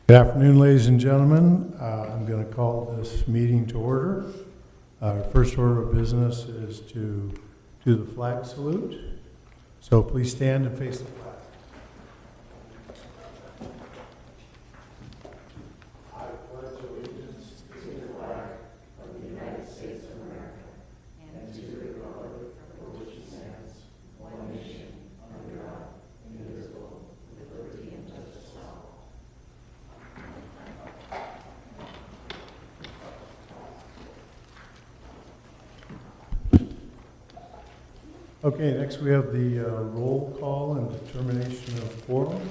Good afternoon, ladies and gentlemen. I'm going to call this meeting to order. Our first order of business is to do the flag salute. So please stand and face the flag. Okay, next we have the roll call and determination of quorum.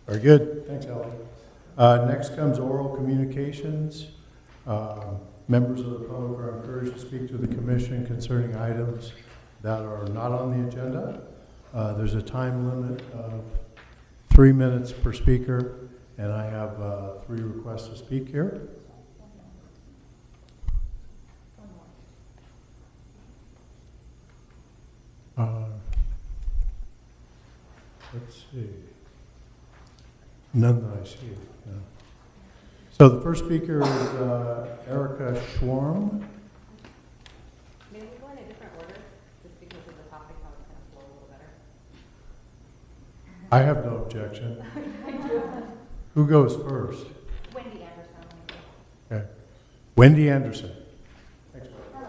Very good. Thanks, Ellen. Next comes oral communications. Members of the public are encouraged to speak to the commission concerning items that are not on the agenda. There's a time limit of 3 minutes per speaker, and I have 3 requests to speak here. Let's see. None that I see. No. So the first speaker is Erica Schwarm. May we go in a different order, just because of the topic, how it's going to flow a little better? I have no objection. Who goes first? Wendy Anderson. Okay. Wendy Anderson. Thanks. Hello.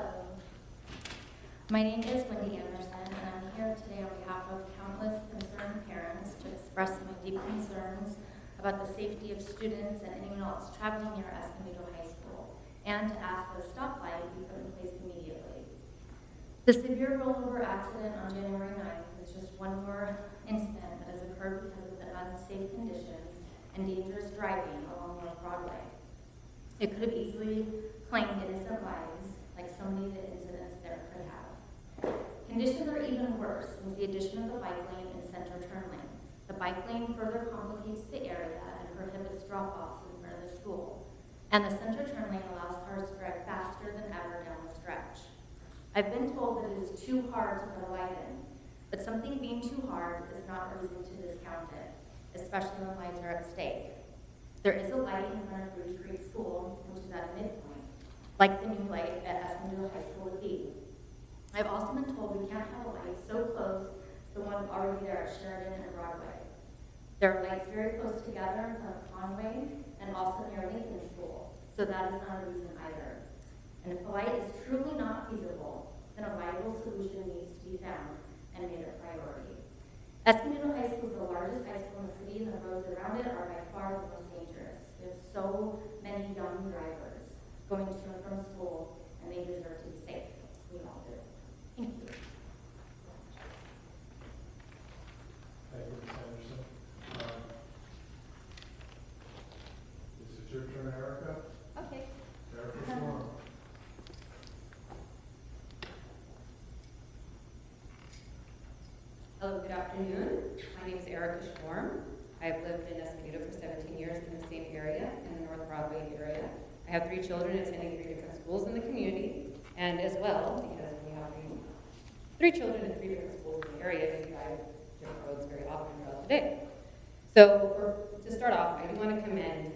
My name is Wendy Anderson, and I'm here today on behalf of countless concerned parents to express my deep concerns about the safety of students and anyone else traveling near Escondido High School, and to ask that a stoplight be put in place immediately. The severe rollover accident on January 9th is just one more incident that has occurred because of the unsafe conditions and dangerous driving along North Broadway. It could have easily claimed innocent lives, like so many of the incidents there could have. Conditions are even worse since the addition of the bike lane and center turn lane. The bike lane further complicates the area and prohibits drop-offs in front of the school. And the center turn lane allows cars to drive faster than ever down the stretch. I've been told that it is too hard to put a light in, but something being too hard is not a reason to discount it, especially when lights are at stake. There is a light in front of Rouge Creek School, which is at a midpoint, like the new light at Escondido High School would be. I've also been told we can't have a light so close to the one already there at Sheridan and Broadway. There are lights very close together in front of Conway and also near Lincoln School, so that is not a reason either. And if the light is truly not feasible, then a viable solution needs to be found and made a priority. Escondido High School is the largest high school in the city, and the roads around it are by far the most dangerous. We have so many young drivers going to and from school, and they deserve to be safe. We all do. Thank you. Thank you, Ms. Anderson. Is it your turn, Erica? Okay. Erica Schwarm. Hello, good afternoon. My name is Erica Schwarm. I've lived in Escondido for 17 years in the same area, in the North Broadway area. I have 3 children attending 3 different schools in the community, and as well, because we have 3 children in 3 different schools in the area, we drive different roads very often throughout the day. So to start off, I do want to commend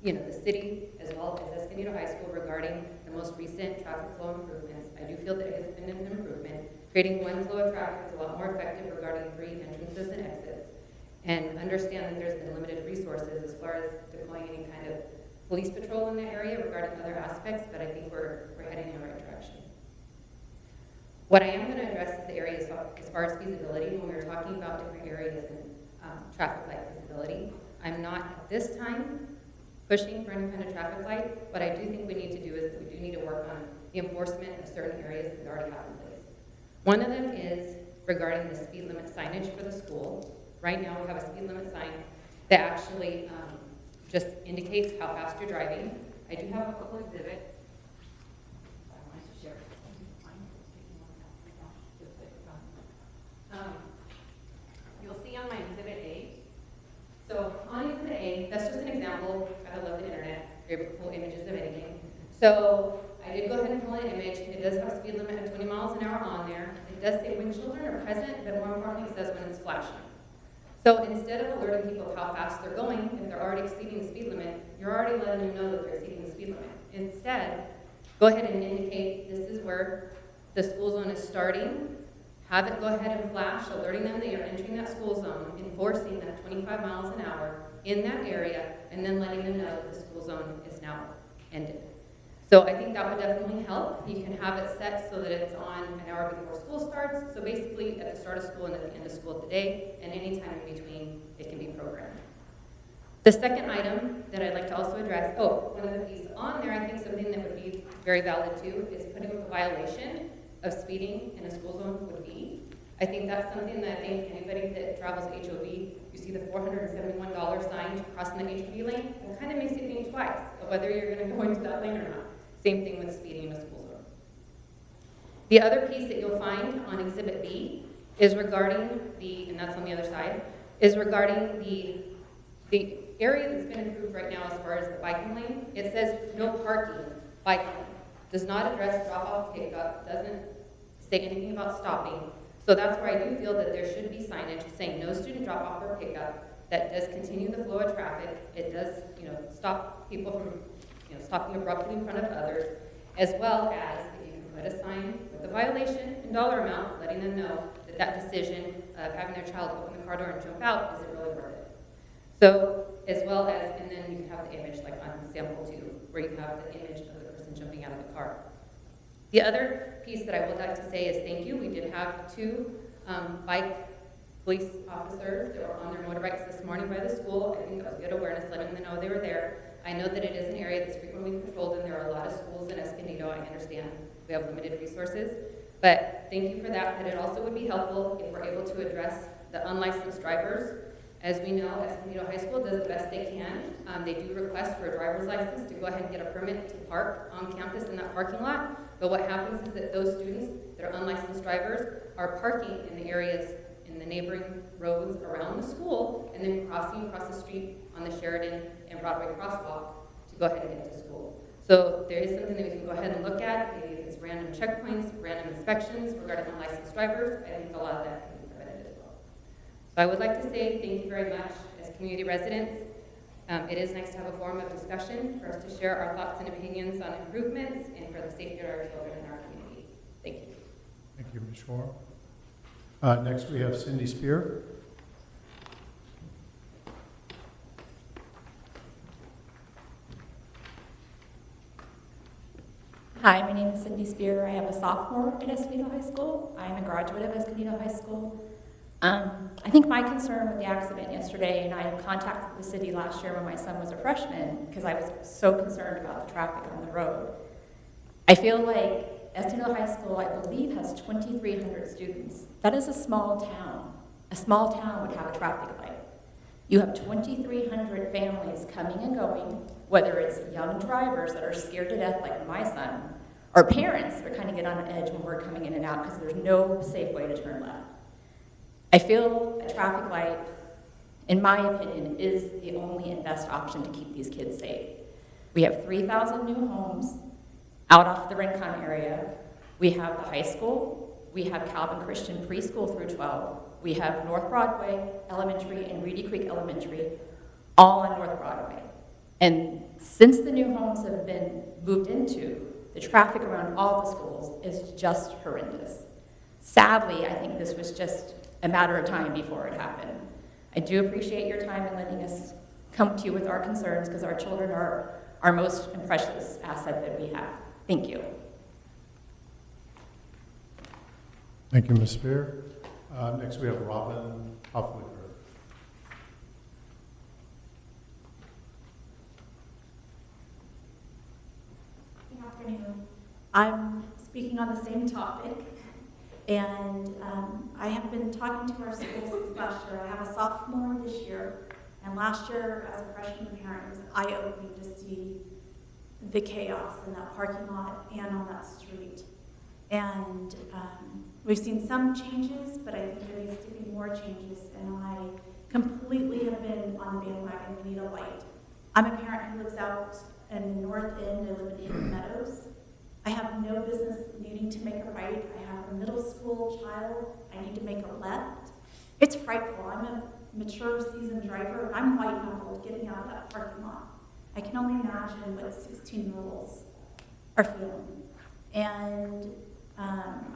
the city as well as Escondido High School regarding the most recent traffic flow improvements. I do feel that it has been an improvement. Creating one flow of traffic is a lot more effective regarding 3 entrances and exits. And understand that there's been limited resources as far as deploying any kind of police patrol in the area regarding other aspects, but I think we're heading in the right direction. What I am going to address is the areas as far as feasibility when we were talking about different areas and traffic light feasibility. I'm not at this time pushing for any kind of traffic light. What I do think we need to do is we do need to work on the enforcement of certain areas that we already have in place. One of them is regarding the speed limit signage for the school. Right now, we have a speed limit sign that actually just indicates how fast you're driving. I do have a couple exhibits. I wanted to share. You'll see on my exhibit A. So on exhibit A, that's just an example. I love the internet. You're able to pull images of anything. So I did go ahead and pull an image. It does have a speed limit of 20 miles an hour on there. It does say when children are present, but more importantly, it says when it's flashing. So instead of alerting people of how fast they're going, if they're already exceeding the speed limit, you're already letting them know that they're exceeding the speed limit. Instead, go ahead and indicate this is where the school zone is starting. Have it go ahead and flash, alerting them that you're entering that school zone, enforcing that 25 miles an hour in that area, and then letting them know that the school zone is now ended. So I think that would definitely help. You can have it set so that it's on an hour before school starts. So basically at the start of school and at the end of school of the day, and any time in between, it can be programmed. The second item that I'd like to also address, one of the pieces on there, I think something that would be very valid too, is putting what the violation of speeding in a school zone would be. I think that's something that I think anybody that travels HOV, you see the $471 sign crossing the HOV lane, it kind of makes you think twice of whether you're going to go into that lane or not. Same thing with speeding in a school zone. The other piece that you'll find on Exhibit B is regarding and that's on the other side, is regarding the area that's been improved right now as far as the biking lane. It says no parking, bike lane. Does not address drop-off pickup, doesn't say anything about stopping. So that's where I do feel that there should be signage saying no student drop-off or pickup. That does continue the flow of traffic. It does, stop people from stopping abruptly in front of others, as well as if you can put a sign with a violation and dollar amount, letting them know that that decision of having their child open the car door and jump out isn't really worth it. So, as well as, and then you can have the image like on sample 2, where you have the image of the person jumping out of the car. The other piece that I would like to say is thank you. We did have 2 bike police officers that were on their motorbikes this morning by the school. I think that was good awareness, letting them know they were there. I know that it is an area that's frequently patrolled, and there are a lot of schools in Escondido. I understand we have limited resources, but thank you for that. But it also would be helpful if we're able to address the unlicensed drivers. As we know, Escondido High School does the best they can. They do request for a driver's license to go ahead and get a permit to park on campus in that parking lot. But what happens is that those students that are unlicensed drivers are parking in the areas in the neighboring roads around the school, and then crossing across the street on the Sheridan and Broadway crosswalk to go ahead and get to school. So there is something that we can go ahead and look at, maybe if it's random checkpoints, random inspections regarding unlicensed drivers. I think a lot of that can be prevented as well. So I would like to say thank you very much as community residents. It is nice to have a forum of discussion for us to share our thoughts and opinions on improvements and for the safety of our children in our community. Thank you. Thank you, Ms. Shore. Next, we have Cindy Spear. Hi, my name is Cindy Spear. I am a sophomore at Escondido High School. I am a graduate of Escondido High School. I think my concern with the accident yesterday, and I had contacted the city last year when my son was a freshman because I was so concerned about the traffic on the road. I feel like Escondido High School, I believe, has 2,300 students. That is a small town. A small town would have a traffic light. You have 2,300 families coming and going, whether it's young drivers that are scared to death like my son, or parents that kind of get on edge when we're coming in and out because there's no safe way to turn left. I feel a traffic light, in my opinion, is the only and best option to keep these kids safe. We have 3,000 new homes out off the Rincon area. We have the high school. We have Calvin Christian preschool through 12. We have North Broadway Elementary and Reedy Creek Elementary, all on North Broadway. And since the new homes have been moved into, the traffic around all the schools is just horrendous. Sadly, I think this was just a matter of time before it happened. I do appreciate your time in letting us come to you with our concerns because our children are our most precious asset that we have. Thank you. Thank you, Ms. Spear. Next, we have Robin Hofflicker. Good afternoon. I'm speaking on the same topic, and I have been talking to our schools since last year. I have a sophomore this year, and last year, as a freshman parent, it was eye-opening to see the chaos in that parking lot and on that street. And we've seen some changes, but I think there needs to be more changes, and I completely have been on the bandwagon. We need a light. I'm a parent who lives out in the north end. I live in Haven Meadows. I have no business needing to make a right. I have a middle school child. I need to make a left. It's frightful. I'm a mature, seasoned driver. I'm white-knuckled getting out of that parking lot. I can only imagine what 16-year-olds are feeling. And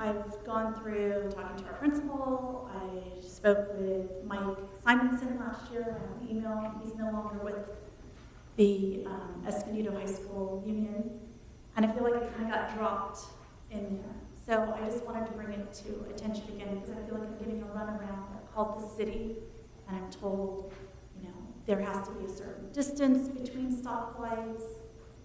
I've gone through talking to our principal. I spoke with Mike Simonson last year. I have an email. He's no longer with the Escondido High School Union. And I feel like it kind of got dropped in there. So I just wanted to bring it to attention again because I feel like I'm getting a runaround. I called the city and I'm told, there has to be a certain distance between stoplights.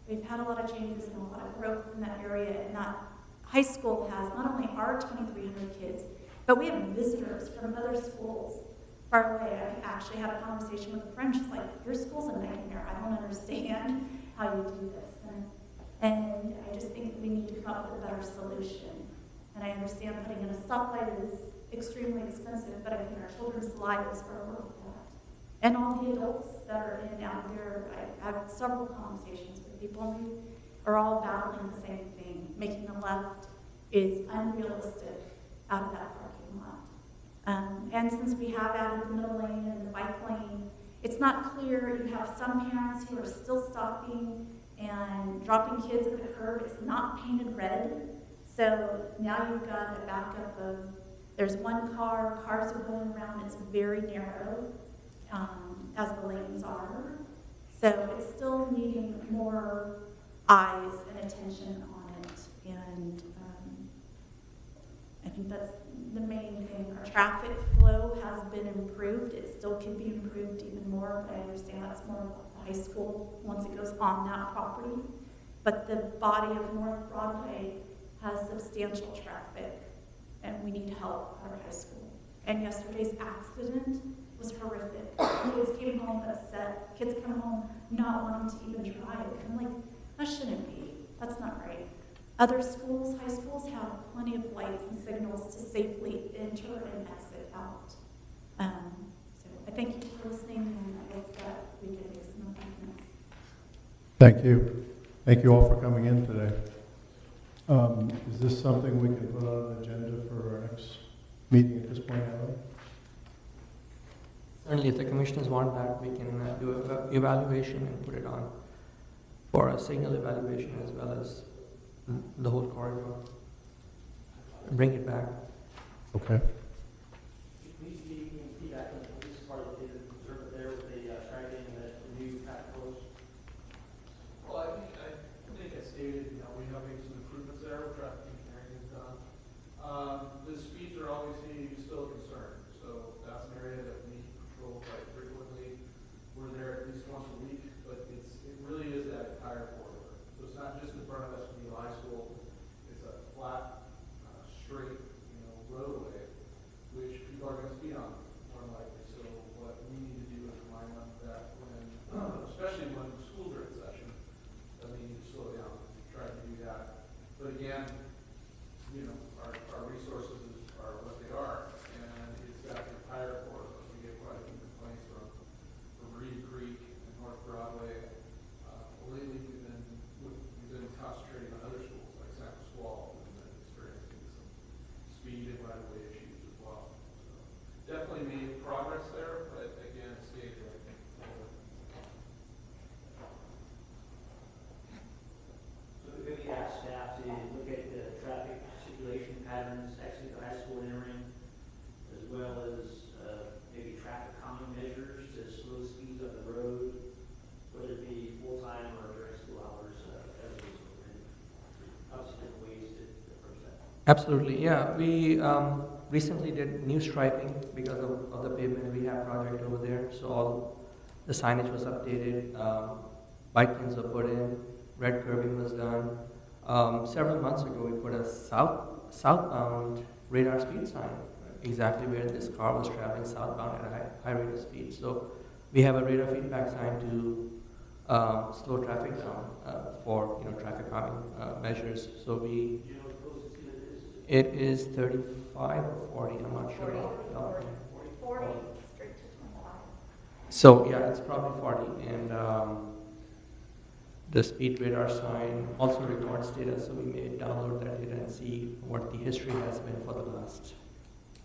We've had a lot of changes and a lot of growth in that area, and that high school has not only our 2,300 kids, but we have visitors from other schools far away. I actually had a conversation with a friend. She's like, your school's a nightmare. I don't understand how you do this. And I just think we need to come up with a better solution. And I understand putting in a stoplight is extremely expensive, but I think our children's lives are worth that. And all the adults that are in and out there, I have several conversations with people, and we are all battling the same thing. Making a left is unrealistic out of that parking lot. And since we have added the middle lane and the bike lane, it's not clear. You have some parents who are still stopping and dropping kids at the curb. It's not painted red. So now you've got a backup of, there's one car, cars are going around, it's very narrow, as the lanes are. So it's still needing more eyes and attention on it. And I think that's the main thing. Our traffic flow has been improved. It still can be improved even more, but I understand that's more of the high school once it goes on that property. But the body of North Broadway has substantial traffic, and we need help at our high school. And yesterday's accident was horrific. Kids came home upset. Kids come home not wanting to even drive. I'm like, that shouldn't be. That's not right. Other schools, high schools, have plenty of lights and signals to safely enter and exit out. So I thank you for listening, and I hope that we can make some improvements. Thank you. Thank you all for coming in today. Is this something we can put on an agenda for our next meeting at this point, Alan? Certainly, if the commissioners want that, we can do an evaluation and put it on for a signal evaluation as well as the whole corridor. Bring it back. Okay. Please give me feedback on the police part of the observer there with the tracking and the new practicals. Well, I think I stated, we have made some improvements there, traffic engineering is done. The speeds are obviously still a concern, so that's an area that we patrol quite frequently. We're there at least once a week, but it really is that entire corridor. So it's not just in front of Escondido High School, it's a flat, straight, roadway, which people are going to speed on more than likely. So what we need to do is remind them that when, especially when the schools are in session, that we need to slow down, try to do that. But again, our resources are what they are, and it's got the entire corridor. We get quite a few complaints from Reed Creek and North Broadway. Lately, we've been concentrating on other schools like San Pasquale, and been experiencing some speed and right-of-way issues as well. So definitely made progress there, but again, it's staged right. So we could ask staff to look at the traffic circulation patterns, exiting the high school and entering, as well as maybe traffic calming measures to slow speeds on the road, whether it be full-time or during school hours, as a result, and obviously different ways to approach that. Absolutely, yeah. We recently did new striping because of the pavement rehab project over there. So all the signage was updated, bike lanes were put in, red curbing was done. Several months ago, we put a southbound radar speed sign exactly where this car was traveling southbound at a high rate of speed. So we have a radar feedback sign to slow traffic down for traffic calming measures. So Do you know what the closest to it is 35 or 40. I'm not sure. 40. No. 40, straight to 25. So yeah, it's probably 40, and the speed radar sign also records data, so we may download that data and see what the history has been for the last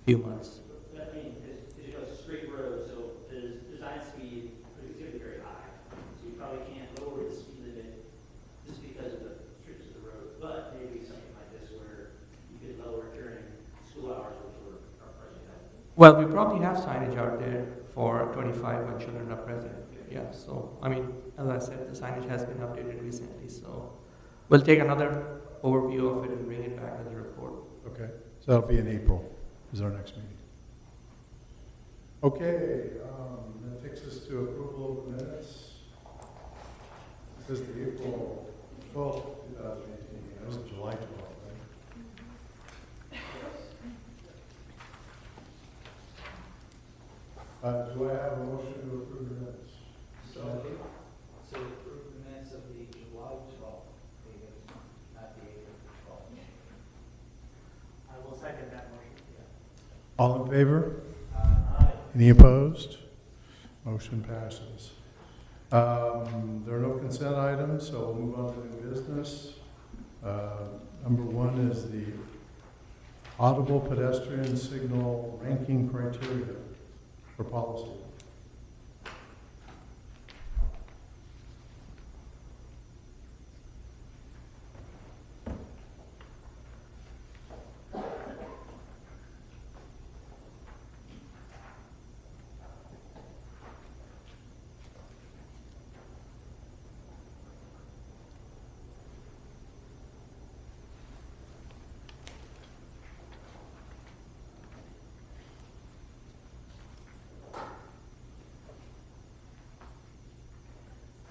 few months. I mean, it's a straight road, so the design speed is typically very high. So you probably can't lower the speed limit just because of the strictness of the road. But maybe something like this where you could lower it during school hours, which are present. Well, we probably have signage out there for 25 when children are present. Yeah, so I mean, as I said, the signage has been updated recently, so we'll take another overview of it and bring it back as a report. Okay, so that'll be in April, is our next meeting. Okay, that takes us to approval of the minutes. This is the April 12th, 2018, that was July 12th, right? Do I have a motion to approve the minutes? So approve the minutes of the July 12th meeting, not the April 12th. I will second that motion. All in favor? Aye. Any opposed? Motion passes. There are no consent items, so we'll move on to new business. Number one is the audible pedestrian signal ranking criteria for policy.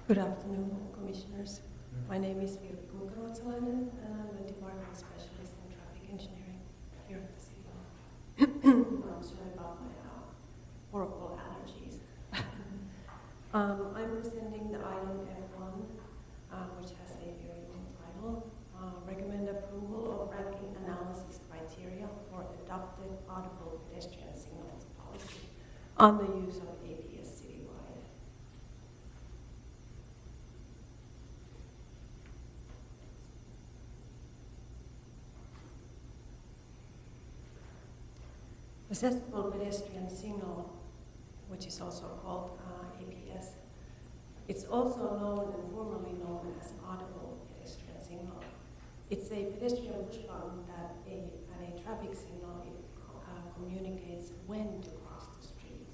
Good afternoon, Commissioners. My name is Virpi Kunkaruotsalainen, and I'm a department specialist in traffic engineering here at the city. I'm sorry about my horrible allergies. I'm presenting the item F1, which has a very long title. Recommend approval of ranking analysis criteria for adopted audible pedestrian signals policy on the use of APS citywide. Accessible pedestrian signal, which is also called APS, it's also known and formally known as audible pedestrian signal. It's a pedestrian push button that at a traffic signal communicates when to cross the street.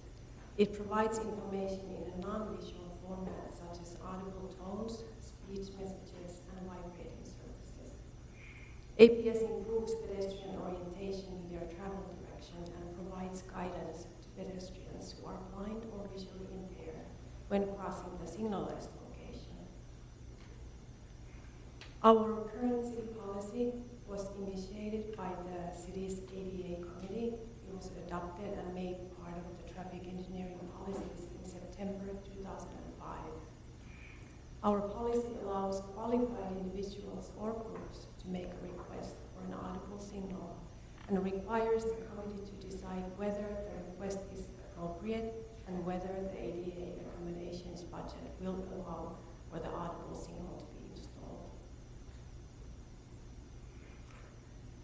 It provides information in a non-visual format such as audible tones, speech messages, and vibrating surfaces. APS improves pedestrian orientation in their travel direction and provides guidance to pedestrians who are blind or visually impaired when crossing the signalized location. Our current city policy was initiated by the city's ADA committee. It was adopted and made part of the traffic engineering policies in September 2005. Our policy allows qualified individuals or groups to make a request for an audible signal and requires the committee to decide whether the request is appropriate and whether the ADA accommodations budget will allow for the audible signal to be installed.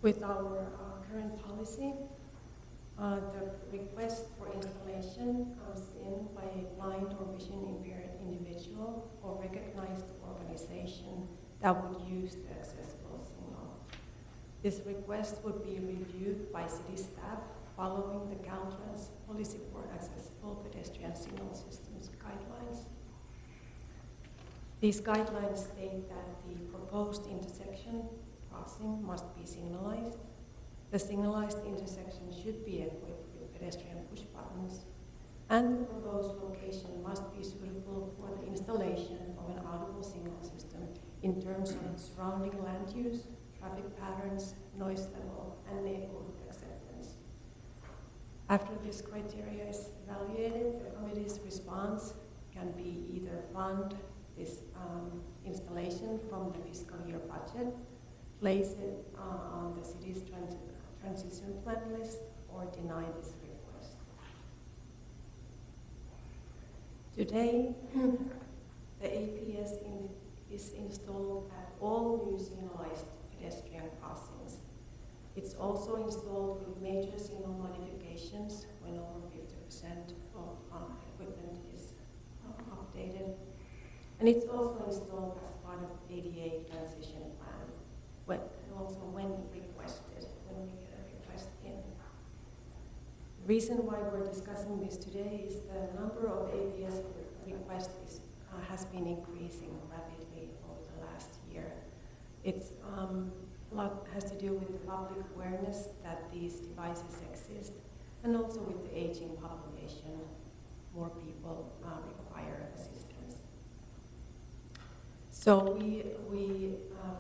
With our current policy, the request for installation comes in by a blind or vision impaired individual or recognized organization that would use the accessible signal. This request would be reviewed by city staff following the Caltrans Policy for Accessible Pedestrian Signal Systems guidelines. These guidelines state that the proposed intersection crossing must be signalized. The signalized intersection should be equipped with pedestrian push buttons, and the proposed location must be suitable for the installation of an audible signal system in terms terms of surrounding land use, traffic patterns, noise level, and neighborhood acceptance. After this criteria is evaluated, the committee's response can be either fund this installation from the fiscal year budget, place it on the city's transition plan list, or deny this request. Today, the APS is installed at all new signalized pedestrian crossings. It's also installed with major signal modifications when over 50% of equipment is updated. And it's also installed as part of ADA transition plan, and also when requested, when we get a request in. The reason why we're discussing this today is the number of APS requests has been increasing rapidly over the last year. It's a lot has to do with the public awareness that these devices exist, and also with the aging population. More people require assistance. So we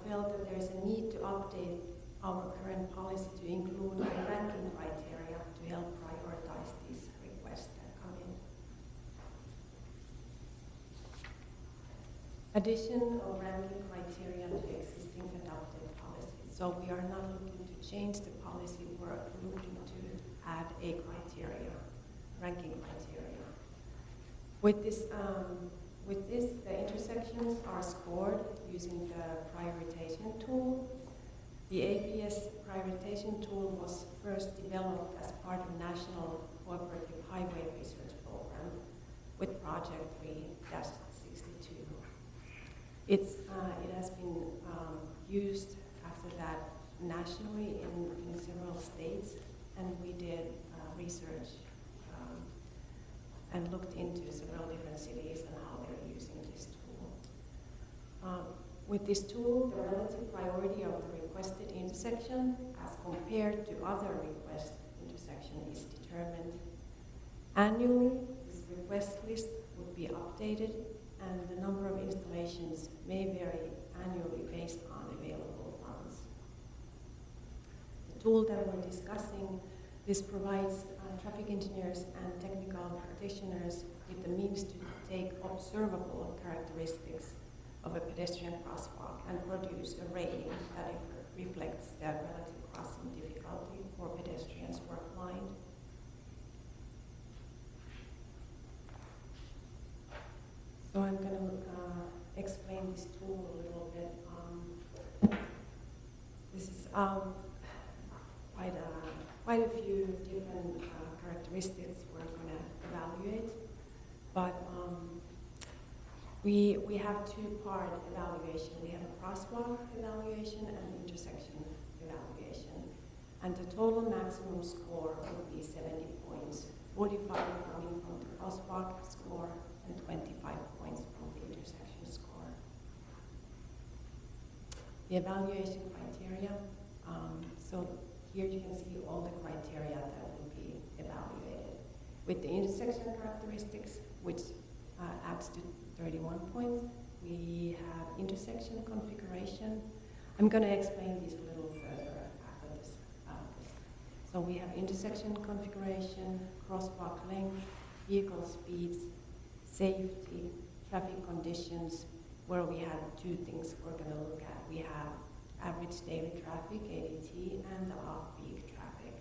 felt that there's a need to update our current policy to include a ranking criteria to help prioritize these requests that come in. Addition of ranking criteria to existing adopted policies. So we are not looking to change the policy, we're looking to add a criteria, ranking criteria. With this, the intersections are scored using the prioritization tool. The APS prioritization tool was first developed as part of National Cooperative Highway Research Program with Project 3-62. It has been used after that nationally in several states, and we did research and looked into several different cities and how they're using this tool. With this tool, the relative priority of the requested intersection as compared to other request intersection is determined. Annually, this request list would be updated, and the number of installations may vary annually based on available funds. The tool that we're discussing, this provides traffic engineers and technical practitioners with the means to take observable characteristics of a pedestrian crosswalk and produce a rating that reflects the relative crossing difficulty for pedestrians who are blind. So I'm going to explain this tool a little bit. This is quite a few different characteristics we're going to evaluate, but we have two-part evaluation. We have a crosswalk evaluation and an intersection evaluation, and the total maximum score would be 70 points, 45 coming from the crosswalk score and 25 points from the intersection score. The evaluation criteria, so here you can see all the criteria that will be evaluated. With the intersection characteristics, which adds to 31 points, we have intersection configuration. I'm going to explain these a little further after this. So we have intersection configuration, crosswalk length, vehicle speeds, safety, traffic conditions, where we have two things we're going to look at. We have average daily traffic, ADT, and the off-peak traffic.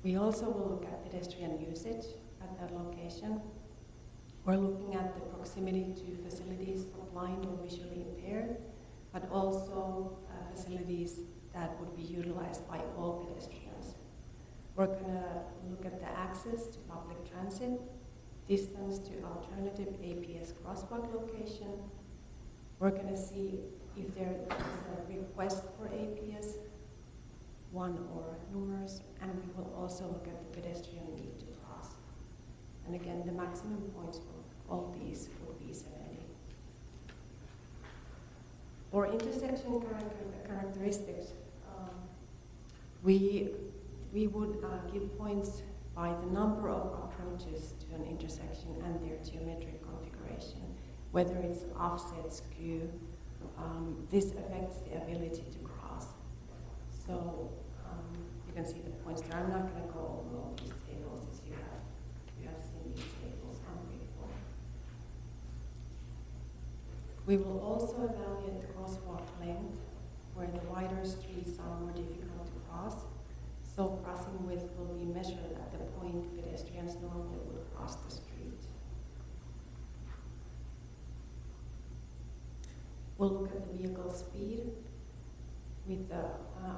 We also will look at pedestrian usage at that location. We're looking at the proximity to facilities for blind or visually impaired, but also facilities that would be utilized by all pedestrians. We're going to look at the access to public transit, distance to alternative APS crosswalk location. We're going to see if there is a request for APS, one or numerous, and we will also look at the pedestrian need to cross. And again, the maximum points for all these would be 70. For intersection characteristics, we would give points by the number of approaches to an intersection and their geometric configuration, whether it's offset, skew, this affects the ability to cross. So you can see the points there. I'm not going to go over all these tables as you have seen these tables on before. We will also evaluate the crosswalk length, where the wider streets are more difficult to cross. So crossing width will be measured at the point pedestrians normally would cross the street. We'll look at the vehicle speed with the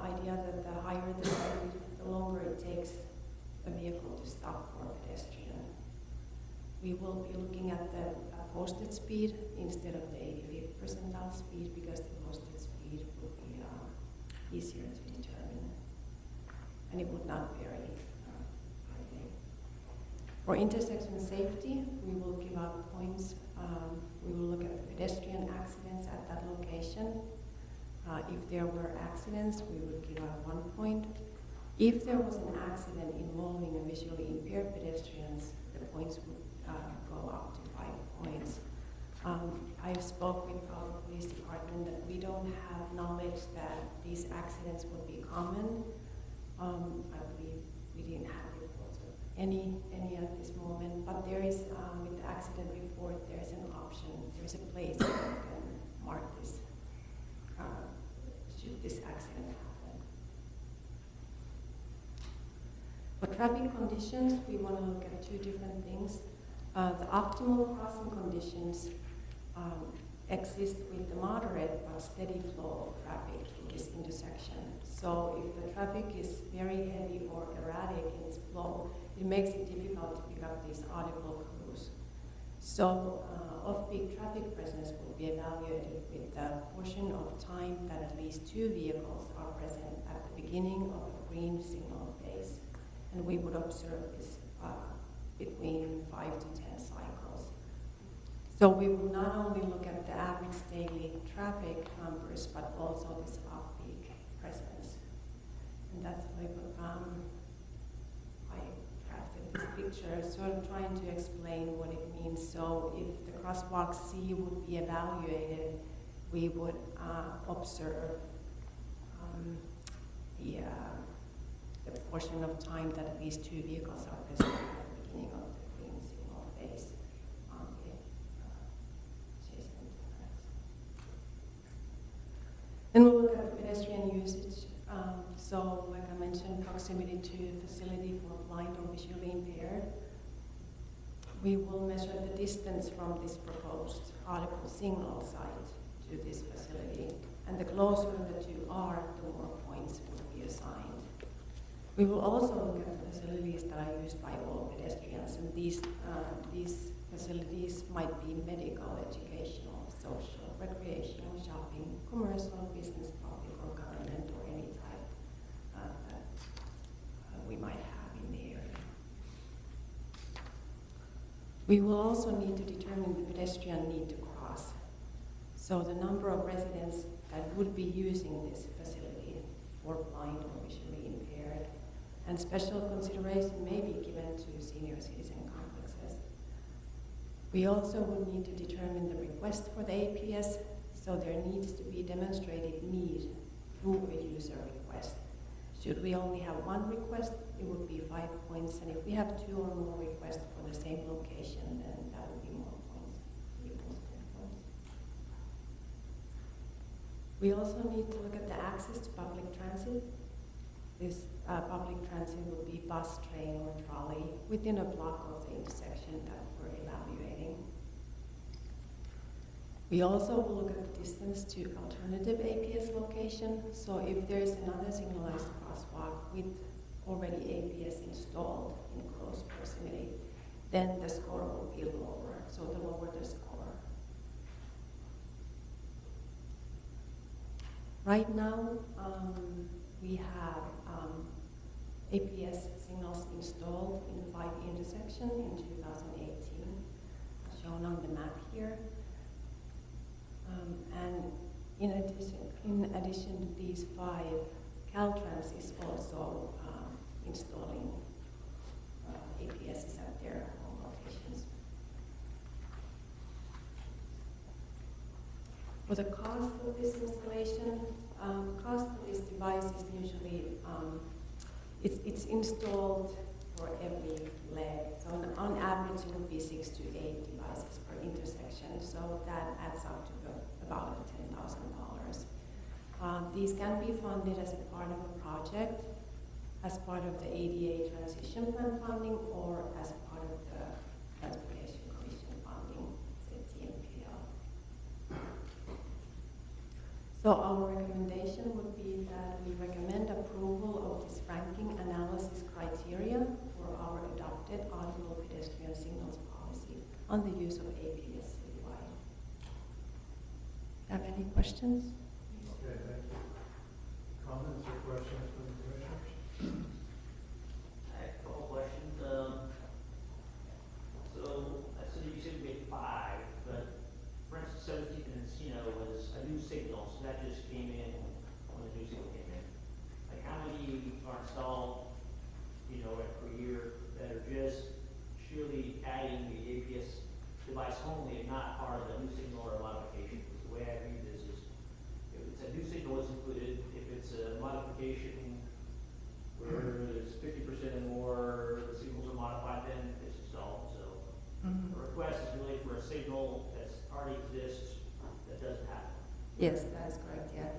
idea that the higher the speed, the longer it takes a vehicle to stop for a pedestrian. We will be looking at the posted speed instead of the 85th percentile speed, because the posted speed would be easier to determine, and it would not vary greatly. For intersection safety, we will give out points. We will look at the pedestrian accidents at that location. If there were accidents, we would give out 1 point. If there was an accident involving a visually impaired pedestrians, the points would go up to 5 points. I spoke with our police department that we don't have knowledge that these accidents would be common. I believe we didn't have reports of any at this moment, but there is, with the accident report, there's an option, there's a place where you can mark this, should this accident happen. For traffic conditions, we want to look at 2 different things. The optimal crossing conditions exist with the moderate but steady flow of traffic in this intersection. So if the traffic is very heavy or erratic in its flow, it makes it difficult to pick up these audible clues. So off-peak traffic presence will be evaluated with the portion of time that at least 2 vehicles are present at the beginning of a green signal phase. And we would observe this between 5 to 10 cycles. So we will not only look at the average daily traffic numbers, but also this off-peak presence. And that's why I crafted this picture, sort of trying to explain what it means. So if the crosswalk C would be evaluated, we would observe the portion of time that at least 2 vehicles are present at the beginning of the green signal phase on the adjacent difference. Then we'll look at pedestrian usage. So, like I mentioned, proximity to facility for blind or visually impaired. We will measure the distance from this proposed audible signal site to this facility. And the closer the 2 are, the more points will be assigned. We will also look at the facilities that are used by all pedestrians, and these facilities might be medical, educational, social, recreational, shopping, commercial, business, public, or government, or any type that we might have in the area. We will also need to determine the pedestrian need to cross. So the number of residents that would be using this facility for blind or visually impaired, and special consideration may be given to senior citizen complexes. We also would need to determine the request for the APS, so there needs to be demonstrated need through a user request. Should we only have 1 request, it would be 5 points, and if we have 2 or more requests for the same location, then that would be more points, equals 10 points. We also need to look at the access to public transit. This public transit would be bus, train, or trolley within a block of the intersection that we're evaluating. We also will look at the distance to alternative APS location. So if there is another signalized crosswalk with already APS installed in close proximity, then the score will be lower. So the lower the score. Right now, we have APS signals installed in 5 intersections in 2018, shown on the map here. And in addition to these 5, Caltrans is also installing APSs at their home locations. For the cost of this installation, cost of this device is usually, it's installed for every leg. So on average, it would be 6 to 8 devices per intersection. So that adds up to about $10,000. These can be funded as a part of a project, as part of the ADA transition plan funding, or as part of the transportation commission funding, say TMPL. So our recommendation would be that we recommend approval of this ranking analysis criteria for our adopted audible pedestrian signals policy on the use of APS citywide. Have any questions? Okay, thank you. Comments or questions from the commissioners? I have a couple questions. So you said we had 5, but for instance, 17th and Encino was a new signal, so that just came in when the new signal came in. Like how many are installed, per year that are just surely adding the APS device only and not part of the new signal or modification? Because the way I read this is, if it's a new signal, it's included. If it's a modification where there's 50% and more, the signals are modified, then it's installed. So the request is really for a signal that already exists that doesn't happen. Yes, that is correct, yeah.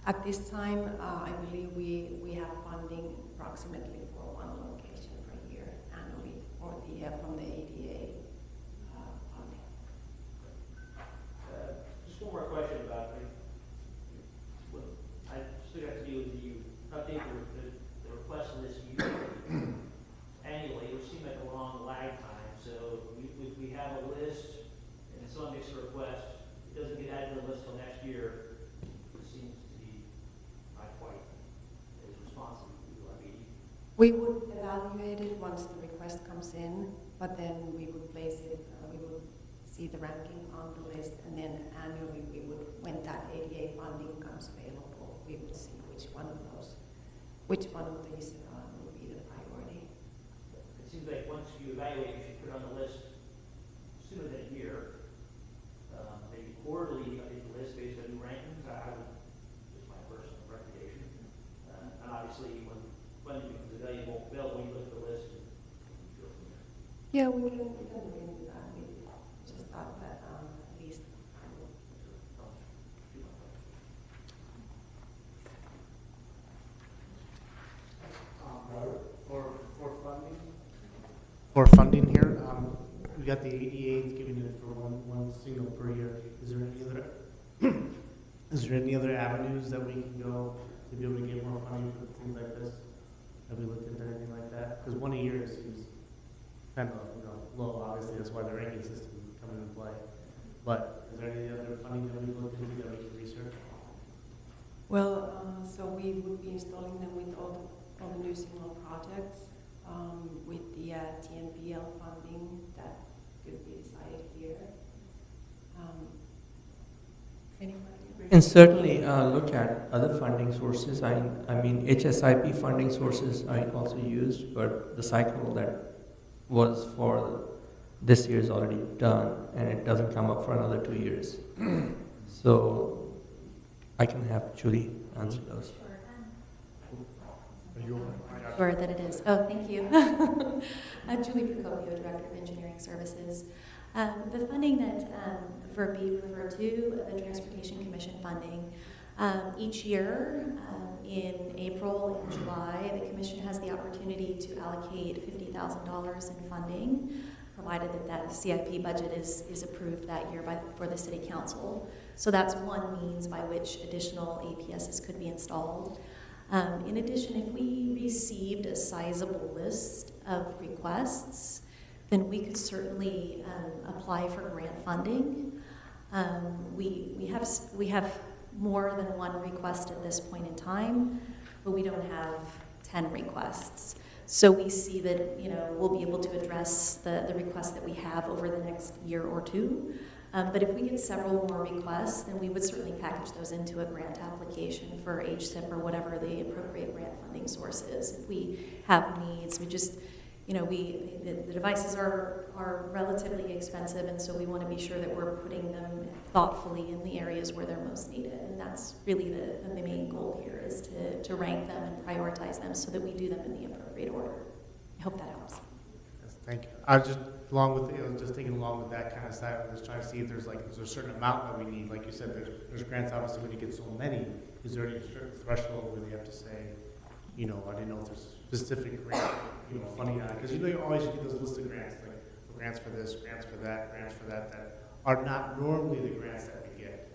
At this time, I believe we have funding approximately for 1 location per year annually, or from the ADA funding. Just one more question about what I still have to do with you update the request list annually, which seemed like a long lag time. So if we have a list and someone makes a request, it doesn't get added to the list till next year. It seems to be not quite as responsive. We would evaluate it once the request comes in, but then we would place it, we would see the ranking on the list, and then annually we would, when that ADA funding comes available, we would see which one of these would be the priority. It seems like once you evaluate, you should put it on the list sooner than a year. Maybe quarterly update the list based on new rankings. I would, just my personal recommendation. And obviously, when funding becomes available, you look at the list and go from there. Yeah, we can look into that. We just thought that at least. For funding here, we got the ADA giving it for one signal per year. Is there any other avenues that we can go to be able to get more funding for things like this? Have we looked into anything like that? Because 1 a year seems kind of low. Obviously, that's why the ranking system is coming into play. But is there any other funding that we've looked into that we can research? Well, so we would be installing them with all the new signal projects, with the TMPL funding that could be decided here. Anybody? And certainly look at other funding sources. I mean, HSIP funding sources I also used, but the cycle that was for this year is already done, and it doesn't come up for another 2 years. So I can have Julie answer those. Are you on? Sure that it is. Oh, thank you. Julie Procopio, Director of Engineering Services. The funding that Verbi referred to, the Transportation Commission funding, each year in April and July, the Commission has the opportunity to allocate $50,000 in funding, provided that CIP budget is approved that year for the City Council. So that's one means by which additional APSs could be installed. In addition, if we received a sizable list of requests, then we could certainly apply for grant funding. We have more than one request at this point in time, but we don't have 10 requests. So we see that we'll be able to address the requests that we have over the next year or two. But if we get several more requests, then we would certainly package those into a grant application for HSIP or whatever the appropriate grant funding source is. If we have needs, we just, you know, the devices are relatively expensive, and so we want to be sure that we're putting them thoughtfully in the areas where they're most needed. And that's really the main goal here, is to rank them and prioritize them so that we do them in the appropriate order. I hope that helps. Yes, thank you. I was just along with, just thinking along with that kind of side, I was trying to see if there's a certain amount that we need. Like you said, there's grants, obviously, when you get so many, is there any certain threshold where they have to say, I didn't know if there's specific grant, funding on it? Because you always get those list of grants, like grants for this, grants for that, that are not normally the grants that we get.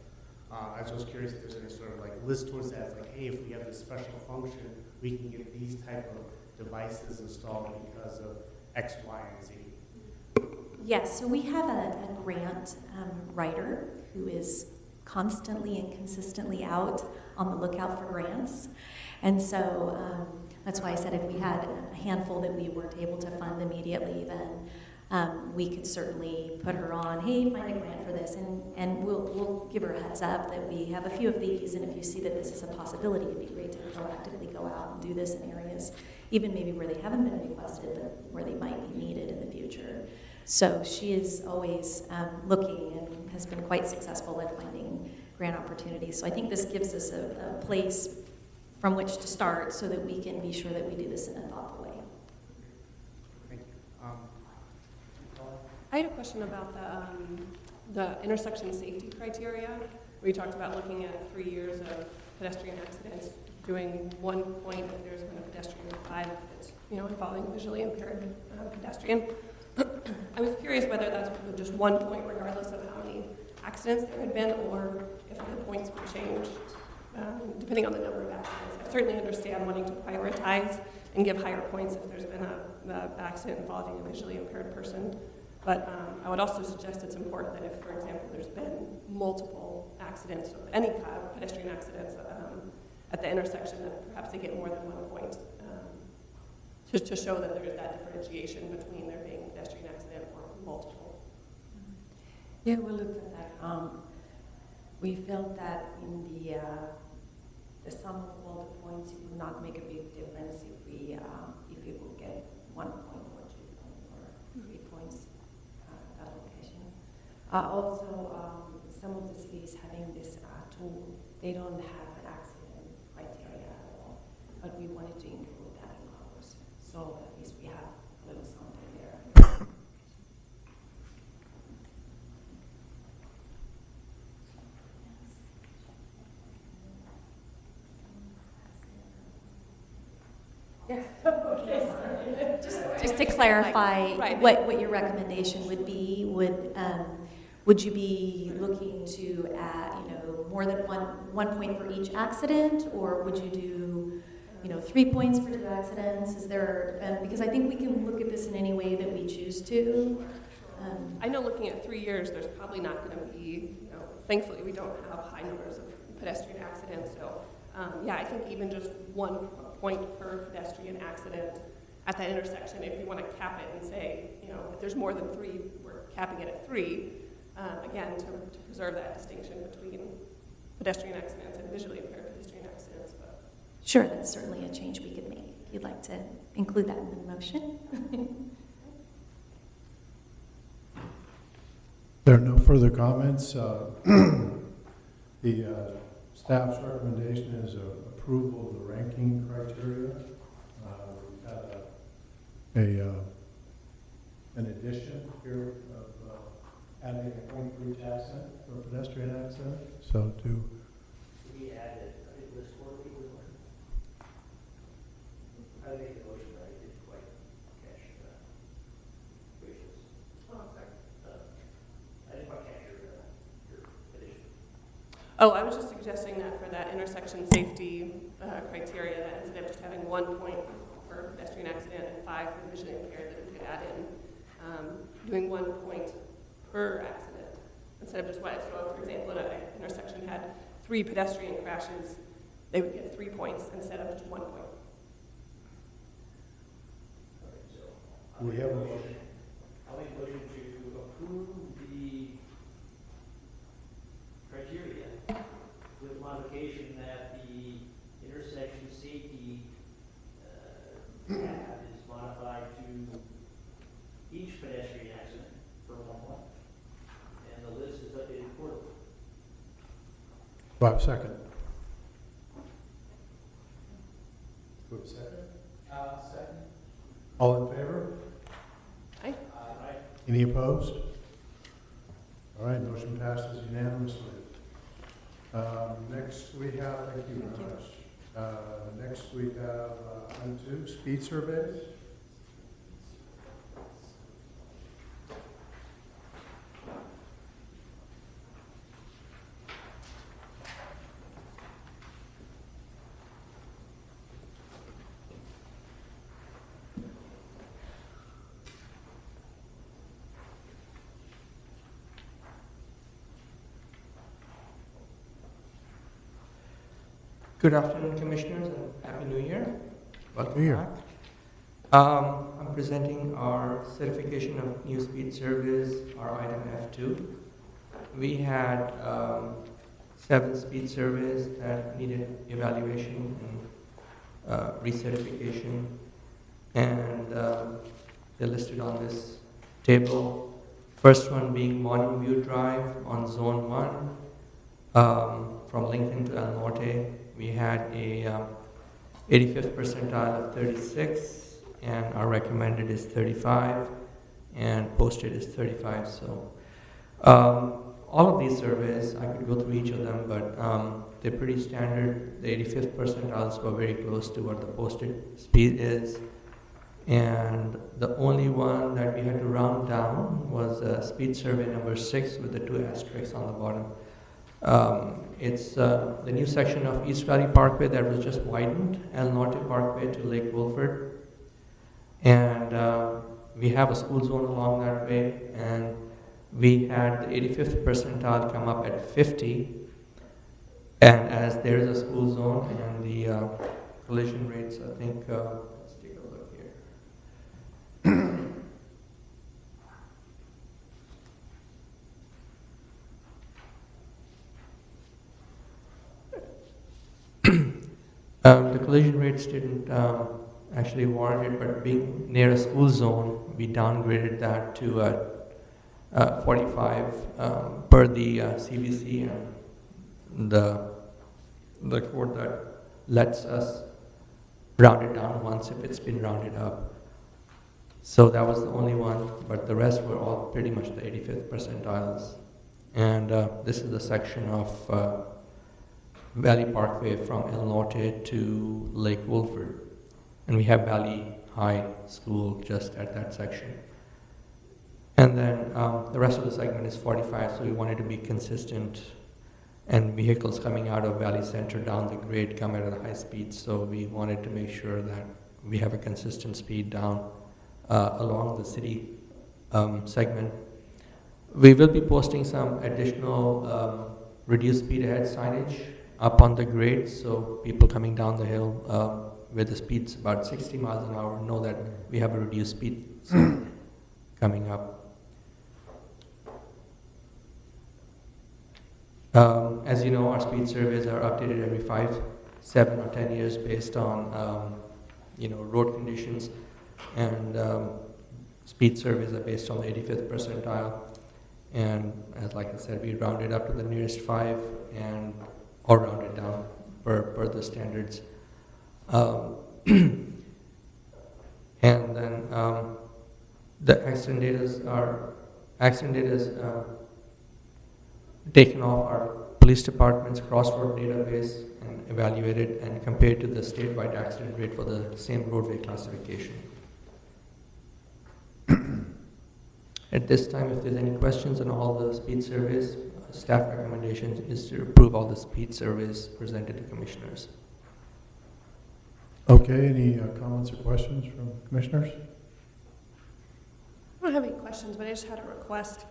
I was just curious if there's any sort of list towards that, like, hey, if we have this special function, we can get these type of devices installed because of X, Y, and Z. Yes, so we have a grant writer who is constantly and consistently out on the lookout for grants. And so that's why I said if we had a handful that we weren't able to fund immediately, then we could certainly put her on, hey, find a grant for this, and we'll give her a heads up that we have a few of these, and if you see that this is a possibility, it'd be great to proactively go out and do this in areas, even maybe where they haven't been requested, but where they might be needed in the future. So she is always looking and has been quite successful at finding grant opportunities. So I think this gives us a place from which to start so that we can be sure that we do this in a thoughtful way. Thank you. I had a question about the intersection safety criteria. We talked about looking at 3 years of pedestrian accidents, doing 1 point if there's been a pedestrian, 5 if it's involving a visually impaired pedestrian. I was curious whether that's just 1 point regardless of how many accidents there had been, or if the points would change depending on the number of accidents. I certainly understand wanting to prioritize and give higher points if there's been an accident involving a visually impaired person. But I would also suggest it's important that if, for example, there's been multiple accidents of any kind of pedestrian accidents at the intersection, that perhaps they get more than 1 point to show that there's that differentiation between there being a pedestrian accident or multiple. Yeah, we looked at that. We felt that in the sum of all the points, it would not make a big difference if we would get 1 point or 2 points or 3 points at that location. Also, some of the cities having this tool, they don't have an accident criteria at all, but we wanted to include that in ours. So at least we have a little something there. Yes. Okay. Just to clarify Right. what your recommendation would be, would you be looking to add, more than one point for each accident, or would you do, 3 points for 2 accidents? Is there, because I think we can look at this in any way that we choose to. I know looking at 3 years, there's probably not going to be, thankfully we don't have high numbers of pedestrian accidents. So I think even just 1 point per pedestrian accident at that intersection, if you want to cap it and say, if there's more than 3, we're capping it at 3, again, to preserve that distinction between pedestrian accidents and visually impaired pedestrian accidents. But Sure, that's certainly a change we could make. If you'd like to include that in the motion. There are no further comments. The staff's recommendation is approval of the ranking criteria. We've had an addition here of adding a point for each accident, for a pedestrian accident. So We added, I think it was 4 people. I make the motion, but I didn't quite catch Rachel's. oh, sorry. I didn't quite catch your addition. Oh, I was just suggesting that for that intersection safety criteria, that instead of just having 1 point for pedestrian accident and 5 for visually impaired, that we could add in doing 1 point per accident instead of just one. So, for example, if an intersection had 3 pedestrian crashes, they would get 3 points instead of just 1 point. All right, so we have a motion. I'll make a motion to approve the criteria with modification that the intersection safety tab is modified to Do I have a second? Do I have a second? Second. All in favor? Aye. Any opposed? All right, motion passes unanimously. Next we have, thank you very much. Next we have item 2, speed surveys. Good afternoon, Commissioners, and Happy New Year. Welcome New Year. back. I'm presenting our certification of new speed surveys, our item F2. We had 7 speed surveys that needed evaluation and recertification, and they're listed on this table. First one being Morning View Drive on Zone 1, from Lincoln to El Norte. We had a 85th percentile of 36, and our recommended is 35, and posted is 35. So all of these surveys, I could go through each of them, but they're pretty standard. The 85th percentiles were very close to what the posted speed is. And the only one that we had to round down was speed survey number 6 with the 2 asterisks on the bottom. It's the new section of East Valley Parkway that was just widened, El Norte Parkway to Lake Wolford. And we have a school zone along that way, and we had the 85th percentile come up at 50. And as there is a school zone and the collision rates, I think, let's take a look here. The collision rates didn't actually warrant it, but being near a school zone, we downgraded that to 45 per the CBC and the code that lets us round it down once if it's been rounded up. So that was the only one, but the rest were all pretty much the 85th percentiles. And this is the section of Valley Parkway from El Norte to Lake Wolford. And we have Valley High School just at that section. And then the rest of the segment is 45, so we wanted to be consistent. And vehicles coming out of Valley Center down the grade come at a high speed, so we wanted to make sure that we have a consistent speed down along the city segment. We will be posting some additional reduced speed ahead signage up on the grade, so people coming down the hill where the speed's about 60 miles an hour know that we have a reduced speed coming up. As you know, our speed surveys are updated every 5, 7, or 10 years based on road conditions, and speed surveys are based on the 85th percentile. And as like I said, we round it up to the nearest 5 or round it down per the standards. And then the accident data is taken off our police department's crossroad database and evaluated and compared to the statewide accident rate for the same roadway classification. At this time, if there's any questions on all the speed surveys, staff recommendation is to approve all the speed surveys presented to commissioners. Okay, any comments or questions from commissioners? I don't have any questions, but I just had a request.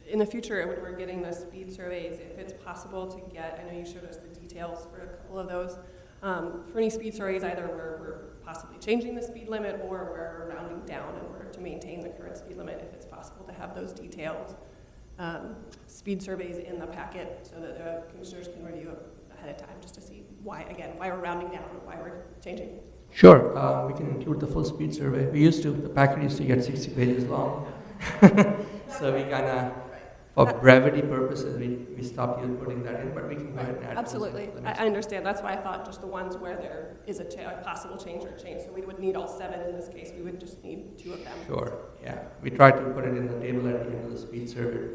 In the future, when we're getting the speed surveys, if it's possible to get, I know you showed us the details for a couple of those, for any speed surveys, either where we're possibly changing the speed limit or where we're rounding down in order to maintain the current speed limit, if it's possible to have those detailed speed surveys in the packet so that the commissioners can review it ahead of time, just to see why we're rounding down or why we're changing. Sure, we can include the full speed survey. The packet used to get 60 pages long. So we kind of For brevity purposes, we stopped putting that in, but we can go ahead and add. those Absolutely. in the I next I understand. That's why I thought just the ones where there is a possible change or change. So we would need all 7 in this case. We would just need 2 of them. Sure, yeah. We tried to put it in the table at the end of the speed survey,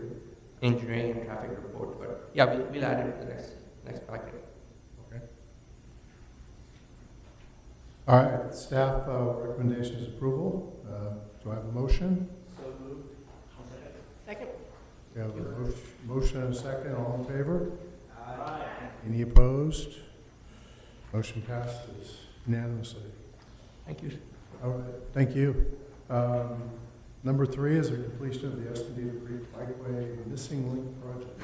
engineering and traffic report, but yeah, we'll add it to the next packet. Okay. All right, staff recommendations approval. Do I have a motion? So moved. Second? We have a motion and a second. All in favor? Aye. Any opposed? Motion passes unanimously. Thank you. All right, thank you. Number 3 is the completion of the Escondido Creek Bikeway Missing Link project.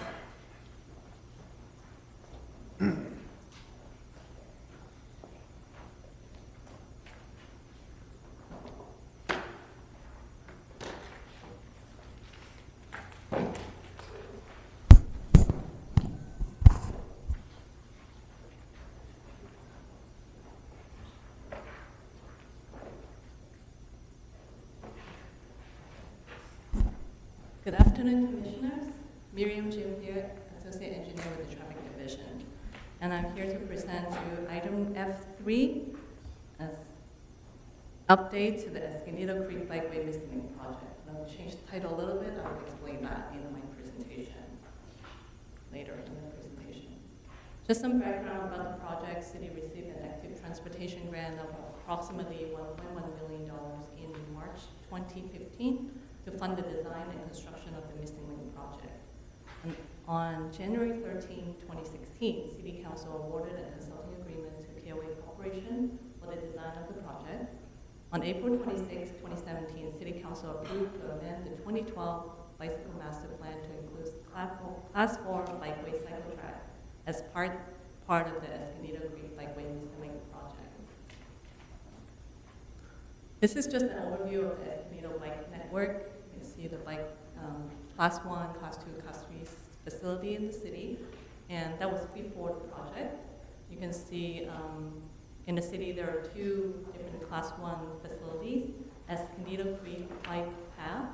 Good afternoon, Commissioners. Miriam Jim here, Associate Engineer with the Traffic Division. And I'm here to present you item F3 as update to the Escondido Creek Bikeway Missing Link project. And I'll change the title a little bit. I'll explain that in my presentation, later in the presentation. Just some background about the project. City received an active transportation grant of approximately $1.1 million in March 2015 to fund the design and construction of the Missing Link project. And on January 13, 2016, City Council awarded a consulting agreement to POA Corporation for the design of the project. On April 26, 2017, City Council approved to amend the 2012 Bicycle Master Plan to include Class 4 bikeway cycle track as part of the Escondido Creek Bikeway Missing Link project. This is just an overview of the Escondido Bike Network. You can see the bike Class 1, Class 2, Class 3 facility in the city, and that was before the project. You can see in the city there are 2 different Class 1 facilities. Escondido Creek Bike Path,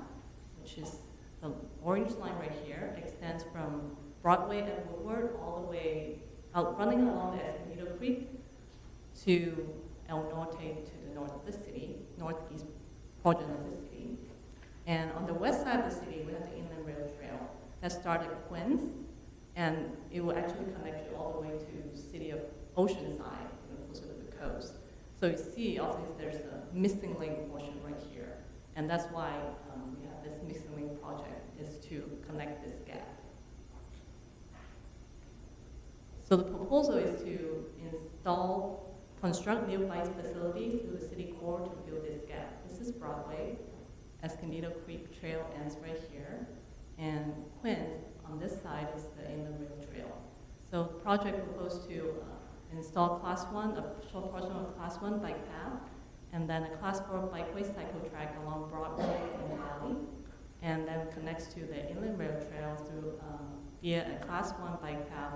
which is the orange line right here, extends from Broadway and Woodward all the way out, running along the Escondido Creek to El Norte to the north of the city, northeast portion of the city. And on the west side of the city, we have the Inland Rail Trail that starts at Quince, and it will actually connect you all the way to the city of Oceanside, closer to the coast. So you see also there's a missing link portion right here, and that's why we have this missing link project, is to connect this gap. So the proposal is to construct new bike facilities through the city core to fill this gap. This is Broadway. Escondido Creek Trail ends right here, and Quince on this side is the Inland Rail Trail. So the project proposed to install Class 1, a short portion of Class 1 bike path, and then a Class 4 bikeway cycle track along Broadway and Valley, and then connects to the Inland Rail Trail through via a Class 1 bike path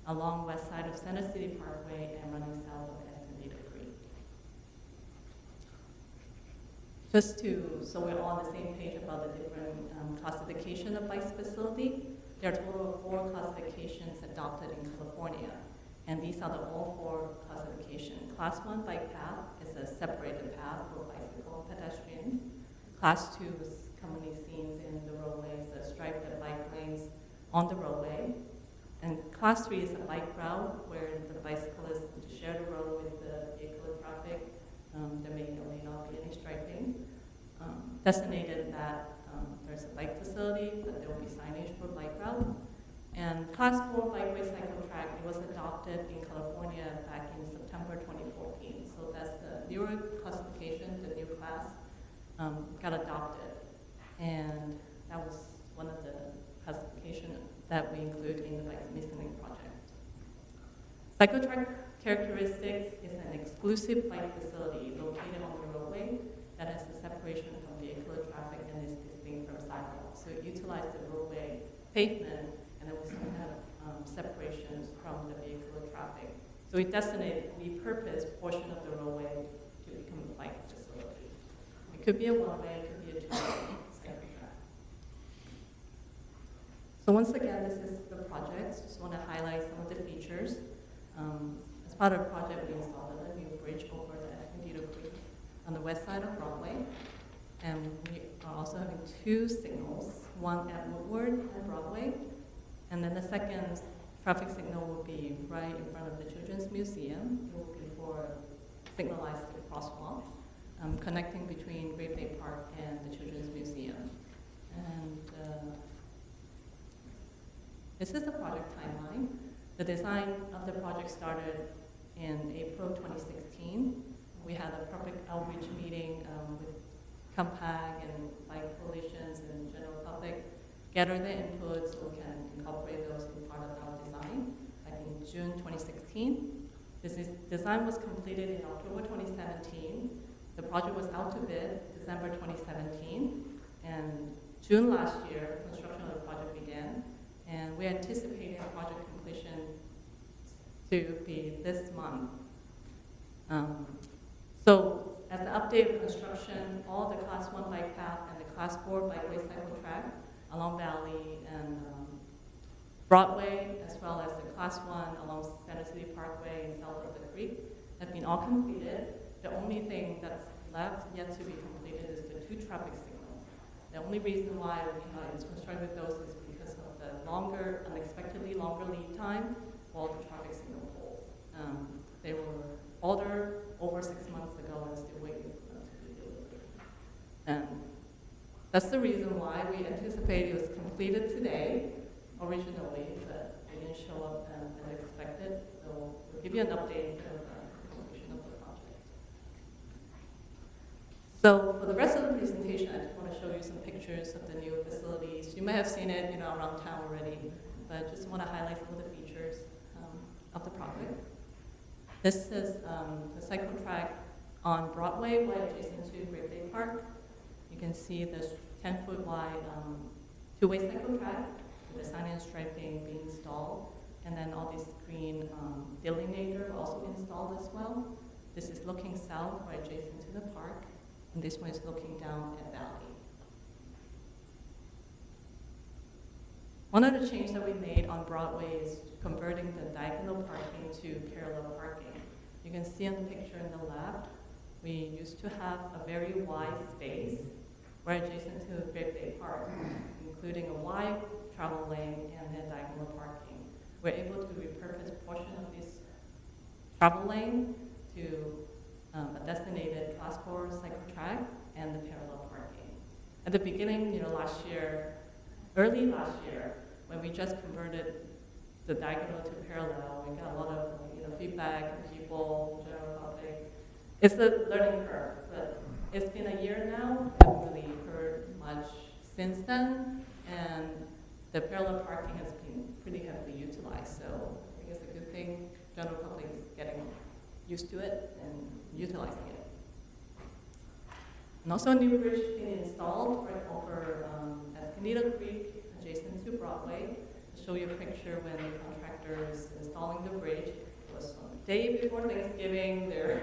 along west side of Center City Parkway and running south of Escondido Creek. Just so we're all on the same page about the different classification of bike facility, there are a total of 4 classifications adopted in California, and these are the all 4 classifications. Class 1 bike path is a separated path for bicycle and pedestrians. Class 2 is commonly seen in the roadways, the striped bike lanes on the roadway. And Class 3 is a bike route where the bicyclists share the road with the vehicular traffic. There may or may not be any striping. Designated that there's a bike facility, but there will be signage for bike route. And Class 4 bikeway cycle track, it was adopted in California back in September 2014. So that's the newer classification, the new class got adopted. And that was one of the classifications that we include in the bike missing link project. Cycle track characteristics is an exclusive bike facility located on the roadway that has a separation from vehicular traffic and is distinct from sidewalks. So it utilizes the roadway pavement and then we still have separations from the vehicular traffic. So we designated, we purposed portion of the roadway to become a bike facility. It could be a one-way, it could be a two-way cycle track. So once again, this is the project. Just want to highlight some of the features. As part of the project, we installed a new bridge over the Escondido Creek on the west side of Broadway. And we are also having 2 signals, one at Woodward and Broadway. And then the second traffic signal will be right in front of the Children's Museum. It will be for signalized crosswalk, connecting between Great Bay Park and the Children's Museum. And this is the project timeline. The design of the project started in April 2016. We had a public outreach meeting with COMPAG and bike coalitions and general public, gather the input so we can incorporate those in part of our design. Back in June 2016. Design was completed in October 2017. The project was out to bid December 2017. And June last year, construction of the project began. And we're anticipating project completion to be this month. So as an update of construction, all the Class 1 bike path and the Class 4 bikeway cycle track along Valley and Broadway, as well as the Class 1 along Center City Parkway and south of the creek, have been all completed. The only thing that's left yet to be completed is the 2 traffic signals. The only reason why we cannot construct those is because of the unexpectedly longer lead time for the traffic signal poles. They were ordered over 6 months ago and still waiting for them to be delivered. And that's the reason why we anticipate it was completed today originally, but it didn't show up as expected. So we'll give you an update of the completion of the project. So for the rest of the presentation, I just want to show you some pictures of the new facilities. You may have seen it, around town already, but just want to highlight some of the features of the project. This is the cycle track on Broadway, right adjacent to Great Bay Park. You can see this 10-foot wide 2-way cycle track with the sign and striping being installed, and then all these green delineators also installed as well. This is looking south, right adjacent to the park, and this one is looking down at Valley. One of the changes that we made on Broadway is converting the diagonal parking to parallel parking. You can see on the picture on the left, we used to have a very wide space right adjacent to Great Bay Park, including a wide travel lane and then diagonal parking. We're able to repurpose a portion of this travel lane to a designated Class 4 cycle track and the parallel parking. At the beginning, early last year, when we just converted the diagonal to parallel, we got a lot of feedback from people, general public. It's a learning curve, but it's been a year now. I haven't really heard much since then, and the parallel parking has been pretty heavily utilized. So I think it's a good thing. General public is getting used to it and utilizing it. And also a new bridge being installed right over Escondido Creek, adjacent to Broadway. I'll show you a picture when the contractor is installing the bridge. It was on the day before Thanksgiving. They're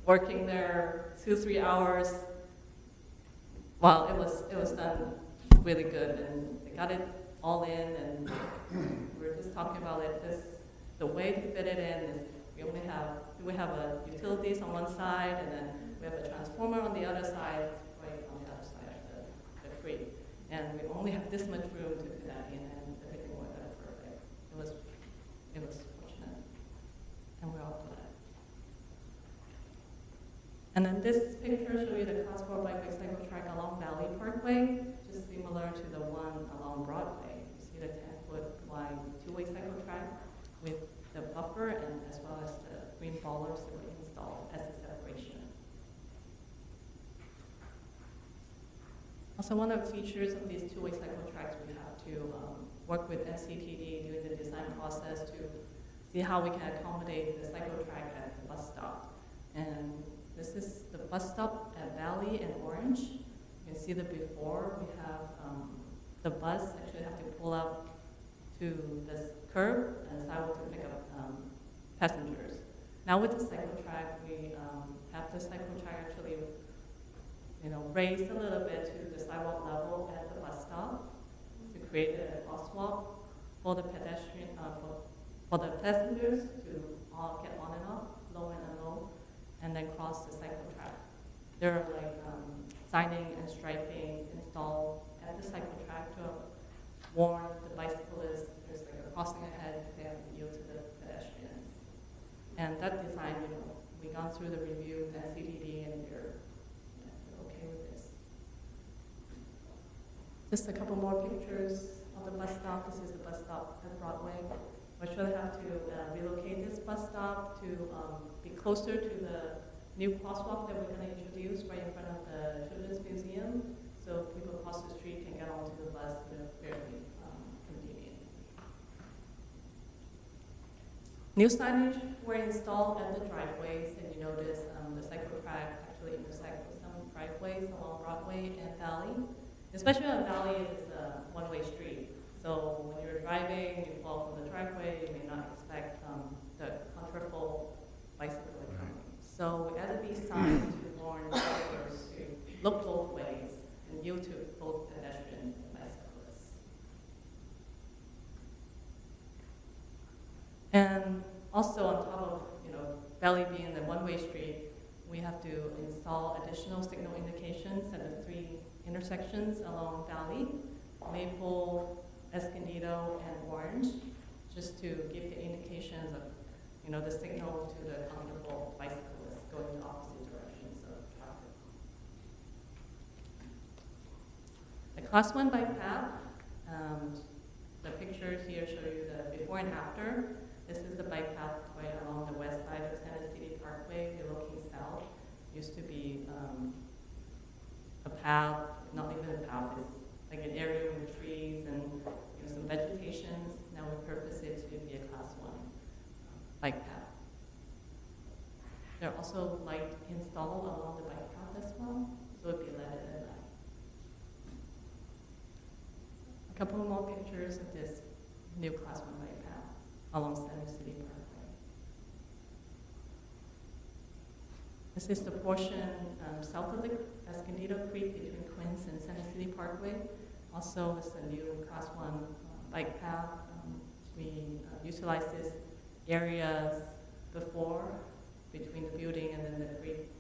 working there 2-3 hours. Well, it was done really good, and they got it all in. And we were just talking about it. The way to fit it in is we have a utilities on one side, and then we have a transformer on the other side, right on the other side of the creek. And we only have this much room to fit that in, and everything worked out perfect. It was fortunate, and we're all glad. And then this picture shows you the Class 4 bikeway cycle track along Valley Parkway, just similar to the one along Broadway. You see the 10-foot wide 2-way cycle track with the buffer and as well as the green bollards that were installed as a separation. Also, one of the features of these 2-way cycle tracks, we have to work with NCTD during the design process to see how we can accommodate the cycle track at the bus stop. And this is the bus stop at Valley and Orange. You can see the before. We have the bus actually have to pull out to this curb and sidewalk to pick up passengers. Now with the cycle track, we have the cycle track actually raised a little bit to the sidewalk level at the bus stop to created a crosswalk for the pedestrian, for the passengers to all get on and off, low and unload, and then cross the cycle track. There are like signing and striping installed at the cycle track to warn the bicyclists there's like a crossing ahead, they have to yield to the pedestrians. And that design, we've gone through the review at CDD and they're okay with this. Just a couple more pictures of the bus stop. This is the bus stop at Broadway. We actually have to relocate this bus stop to be closer to the new crosswalk that we're going to introduce right in front of the Children's Museum, so people across the street can get onto the bus fairly convenient. New signage were installed at the driveways, and you notice the cycle track actually intersects with some driveways along Broadway and Valley. Especially on Valley, it's a one-way street. So when you're driving, you fall from the driveway, you may not expect the controversial bicycle coming. So we added these signs to warn drivers to look both ways and yield to both pedestrians and bicyclists. And also on top of Valley being the one-way street, we have to install additional signal indications at the 3 intersections along Valley, Maple, Escondido, and Orange, just to give the indications of the signal to the comfortable bicyclists going in opposite directions of traffic. The Class 1 bike path, the pictures here show you the before and after. This is the bike path right along the west side of Santa City Parkway. You're looking south. Used to be a path, not even a path, it's like an area with trees and some vegetation. Now we purpose it to be a Class 1 bike path. There are also lights installed along the bike path as well, so it would be lit at night. A couple more pictures of this new Class 1 bike path along Santa City Parkway. This is the portion south of the Escondido Creek between Queens and Santa City Parkway. Also, it's a new Class 1 bike path. We utilize this area before between the building and then the creek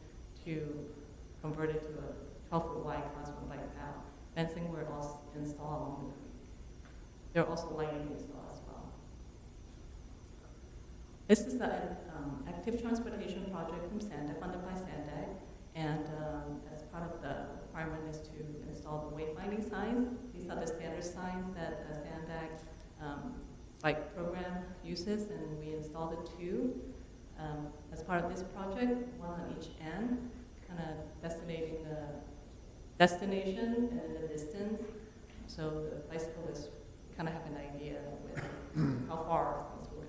to convert it to a 12-foot wide Class 1 bike path. Fencing were also installed along the creek. There are also lighting installed as well. This is the active transportation project from SANDAG, funded by SANDAG, and as part of the requirement is to install the wayfinding signs. These are the standard signs that the SANDAG bike program uses, and we installed 2 as part of this project, one on each end, kind of designating the destination and the distance, so the bicyclists kind of have an idea with how far things will go.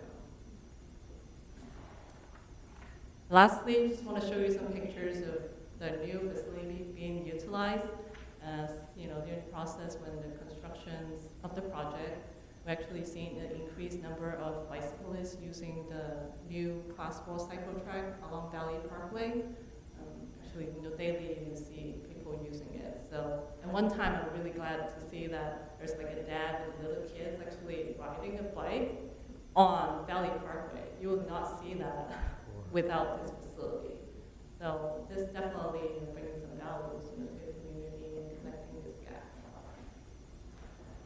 Lastly, just want to show you some pictures of the new facility being utilized. As during the process when the constructions of the project, we're actually seeing an increased number of bicyclists using the new Class 4 cycle track along Valley Parkway. Actually, daily you can see people using it. So, and one time I'm really glad to see that there's like a dad with little kids actually riding a bike on Valley Parkway. You will not see that without this facility. So this definitely brings some values to the community and connecting this gap.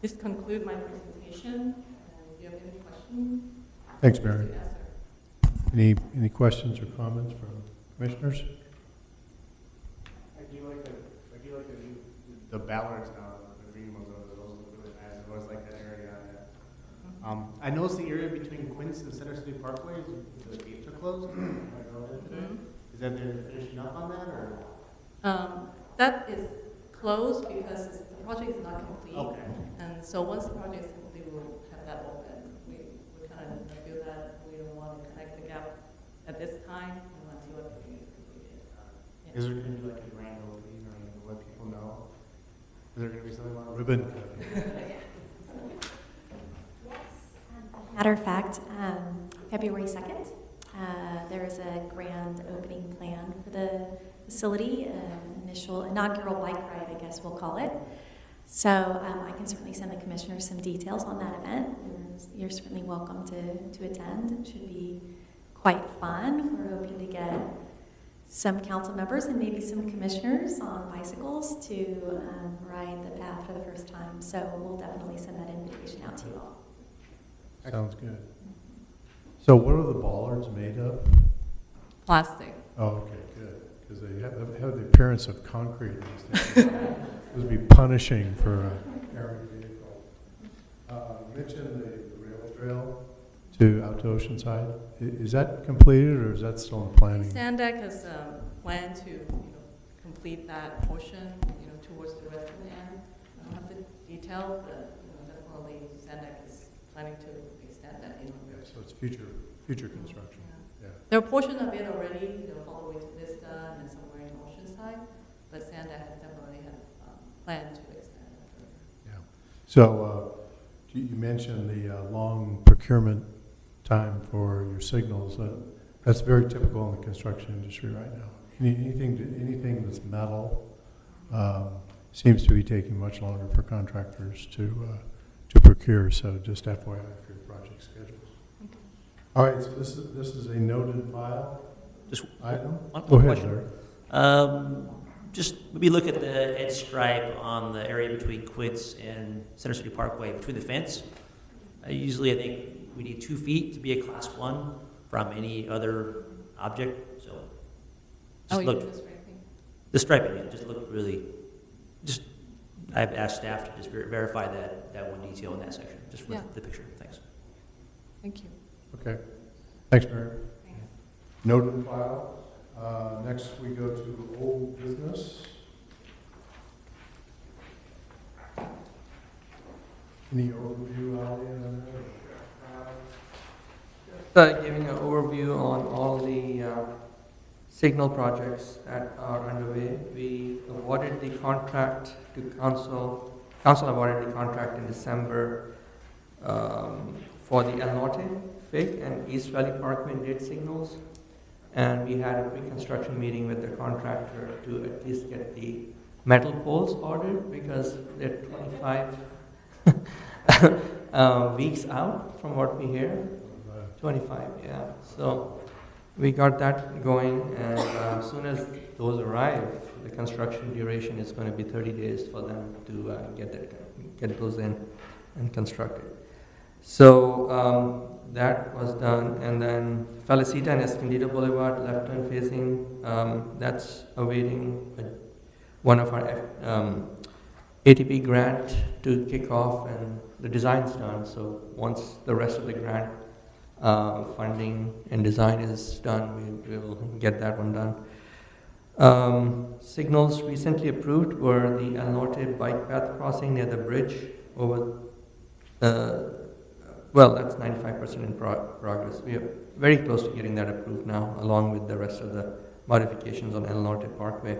This concludes my presentation. If you have any questions? Thanks, Mary. Yes, sir. Any questions or comments from commissioners? I do like the ballards now, the green ones over there, those look really nice. I always like that area. I noticed the area between Quince and Center City Parkway, the gates are closed. Is that they're finishing up on that, or? That is closed because the project is not complete. Okay. And so once the project is complete, we'll have that open. We kind of feel that we don't want to connect the gap at this time until everything is completed. Yeah. Is there going to be like a grand opening or anything to let people know? Is there going to be something like Ribbon. Matter of fact, February 2nd, there is a grand opening plan for the facility, inaugural bike ride, I guess we'll call it. So I can certainly send the commissioners some details on that event. You're certainly welcome to attend. It should be quite fun. We're hoping to get some council members and maybe some commissioners on bicycles to ride the path for the first time. So we'll definitely send that invitation out to you all. Sounds good. So what are the bollards made of? Plastic. Oh, okay, good, because they have the appearance of concrete. This would be punishing for an aerial vehicle. You mentioned the rail trail out to Oceanside. Is that completed, or is that still in planning? Sandak has planned to complete that portion towards the western end. I don't have the detail, but definitely Sandak is planning to extend that in. Yeah, so it's future construction. Yeah. There are portions of it already, all the way to Vista and then somewhere in Oceanside, but Sandak has definitely had planned to extend that further. Yeah. So you mentioned the long procurement time for your signals. That's very typical in the construction industry right now. Anything that's metal seems to be taking much longer for contractors to procure. So just FYI for your project schedules. Okay. All right. So this is a noted file Just item. one Go ahead, question. Larry. Just maybe look at the edge stripe on the area between Quince and Center City Parkway, between the fence. Usually I think we need 2 feet to be a class 1 from any other object, so. Just You look, mean the striping? the striping, yeah, just look really, I've asked staff to just verify that one detail in that section, just for Yeah. the picture, thanks. Thank you. Okay. Thanks, Mary. Thanks. Noted file. Next, we go to old business. Any overview, Ali, on Giving an overview on all the signal projects that are underway. We awarded the contract to council. Council awarded the contract in December for the El Norte, FIG, and East Valley Parkway and did signals. And we had a pre-construction meeting with the contractor to at least get the metal poles ordered because they're 25 weeks out from what we hear. 25, yeah. So we got that going, and as soon as those arrive, the construction duration is going to be 30 days for them to get those in and constructed. So that was done, and then Felicita and Escondido Boulevard, left turn facing, that's awaiting one of our ATP grant to kick off, and the design's done. So once the rest of the grant funding and design is done, we will get that one done. Signals recently approved were the El Norte bike path crossing near the bridge over, well, that's 95% in progress. We are very close to getting that approved now, along with the rest of the modifications on El Norte Parkway.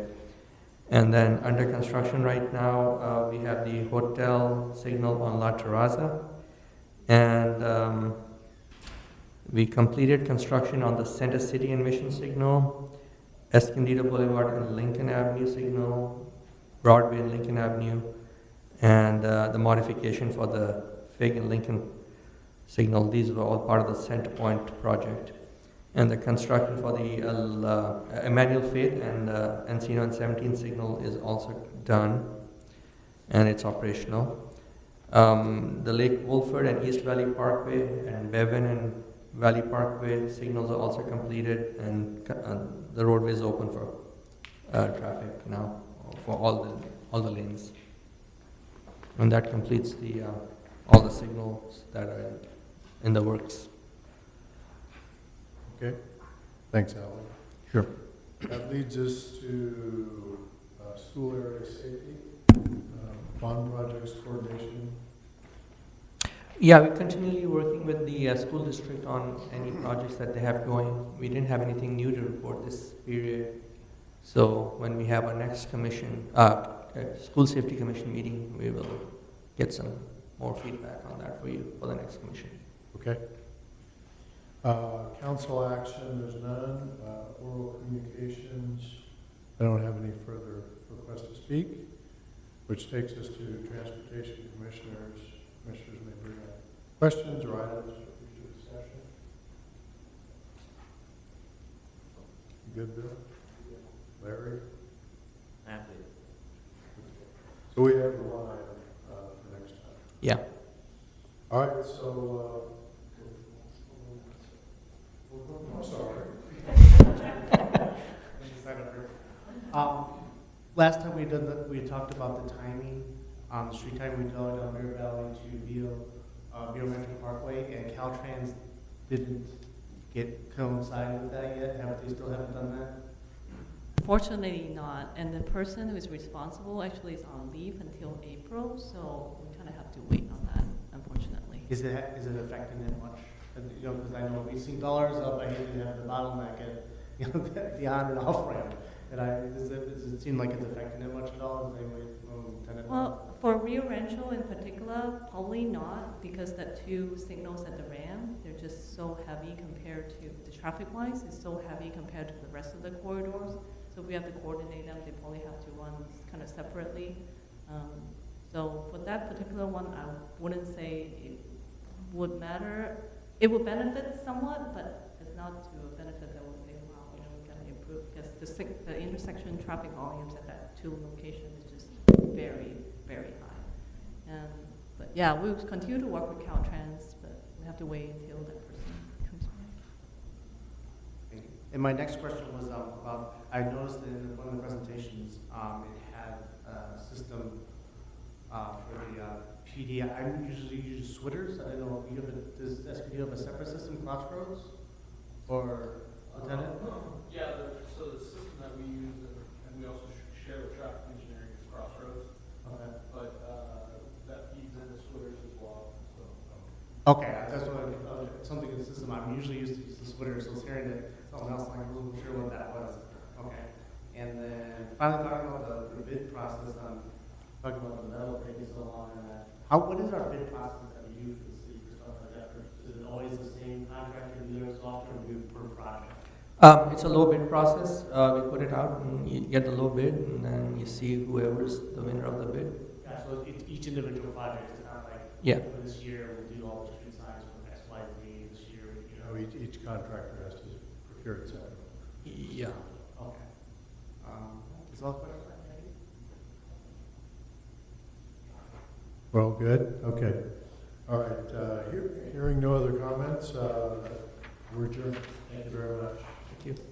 And then under construction right now, we have the hotel signal on La Terraza, and we completed construction on the Center City and Mission signal, Escondido Boulevard and Lincoln Avenue signal, Broadway and Lincoln Avenue, and the modification for the FIG and Lincoln signal. These were all part of the Center Point project. And the construction for the Emmanuel Faith and Encino and 17 signal is also done, and it's operational. The Lake Wolford and East Valley Parkway and Bevan and Valley Parkway signals are also completed, and the roadway is open for traffic now for all the lanes. And that completes the all the signals that are in the works. Okay. Thanks, Ali. Sure. That leads us to school area safety, bond projects coordination. Yeah, we're continually working with the school district on any projects that they have going. We didn't have anything new to report this period. So when we have our next commission, school safety commission meeting, we will get some more feedback on that for you for the next commission. Okay. Council action, there's none. Oral communications, I don't have any further requests to speak. which takes us to transportation commissioners. Commissioners may bring up questions or items for future discussion. You good, Bill? Larry? Happy. So we have the one item for next time. Yeah. All right, so, I'm sorry. Last time we did that, we talked about the timing, the street time we go down Bear Valley to Beale Metro Parkway, and Caltrans didn't coincide with that yet. They still haven't done that? Fortunately not, and the person who is responsible actually is on leave until April, so we kind of have to wait on that, unfortunately. Is it affecting it much? You know, because I know we've seen dollars up. I hate to have the bottleneck at, you know, the on and off ramp. And does it seem like it's affecting it much at all? Well, for Rio Rancho in particular, probably not, because the two signals at the ramp, they're just so heavy compared to, the traffic-wise, is so heavy compared to the rest of the corridors. So we have to coordinate them. They probably have to run kind of separately. So for that particular one, I wouldn't say it would matter. It would benefit somewhat, but it's not to a benefit that would say, wow, you know, we gotta improve, because the intersection traffic volumes at that two locations is just very, very high. But yeah, we'll continue to work with Caltrans, but we have to wait until that person comes back. Thank you. And my next question was about, I noticed that in one of the presentations, it had a system for the PD. I usually use Switters. I don't know, does Escondido have a separate system, Crossroads? Or Lieutenant? Yeah, so the system that we use, and we also share with traffic engineering, is Crossroads. Okay. But that feeds into Switters as well. So. Okay, that's what something in the system. I'm usually used to use the Switter, so I was hearing that something else, I wasn't sure what that was. Okay. And then finally talking about the bid process, talking about the metal taking so long and that. What is our bid process that we use for the city for stuff like that? Is it always the same contractor we use often, or do we do per project? It's a low bid process. We put it out and you get the low bid and then you see whoever's the winner of the bid. Yeah, so it's each individual project. It's not like, Yeah. for this year we'll do all the street signs for X, Y, Z. This year, you know. Each contractor has to procure it separately. Yeah. Okay. Is all the questions? Thank you. Well, good, okay. All right, hearing no other comments, we're adjourned. Thank you very much. Thank you.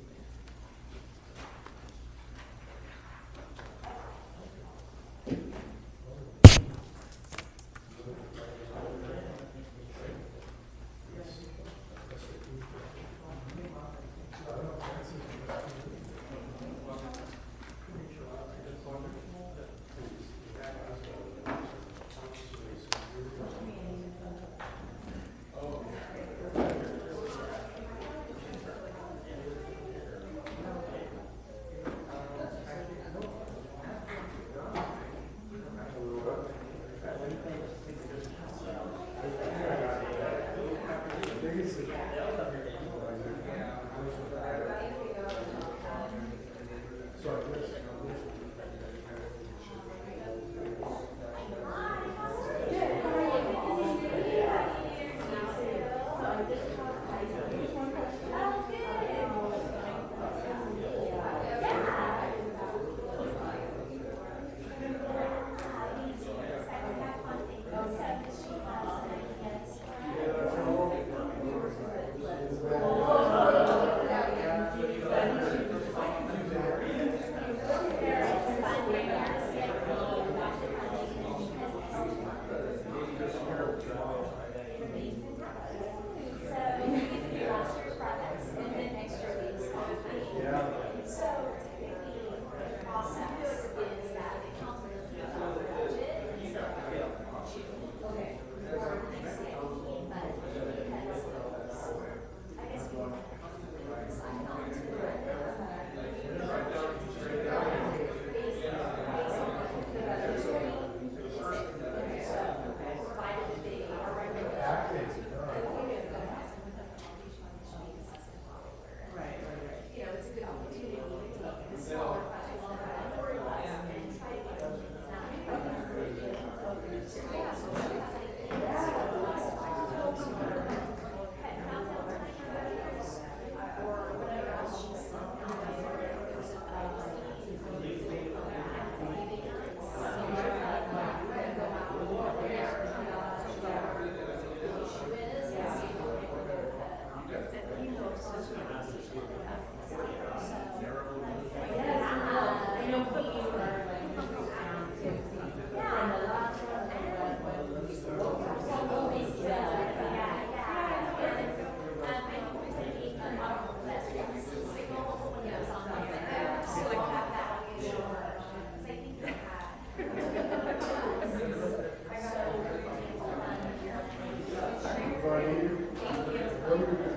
everybody.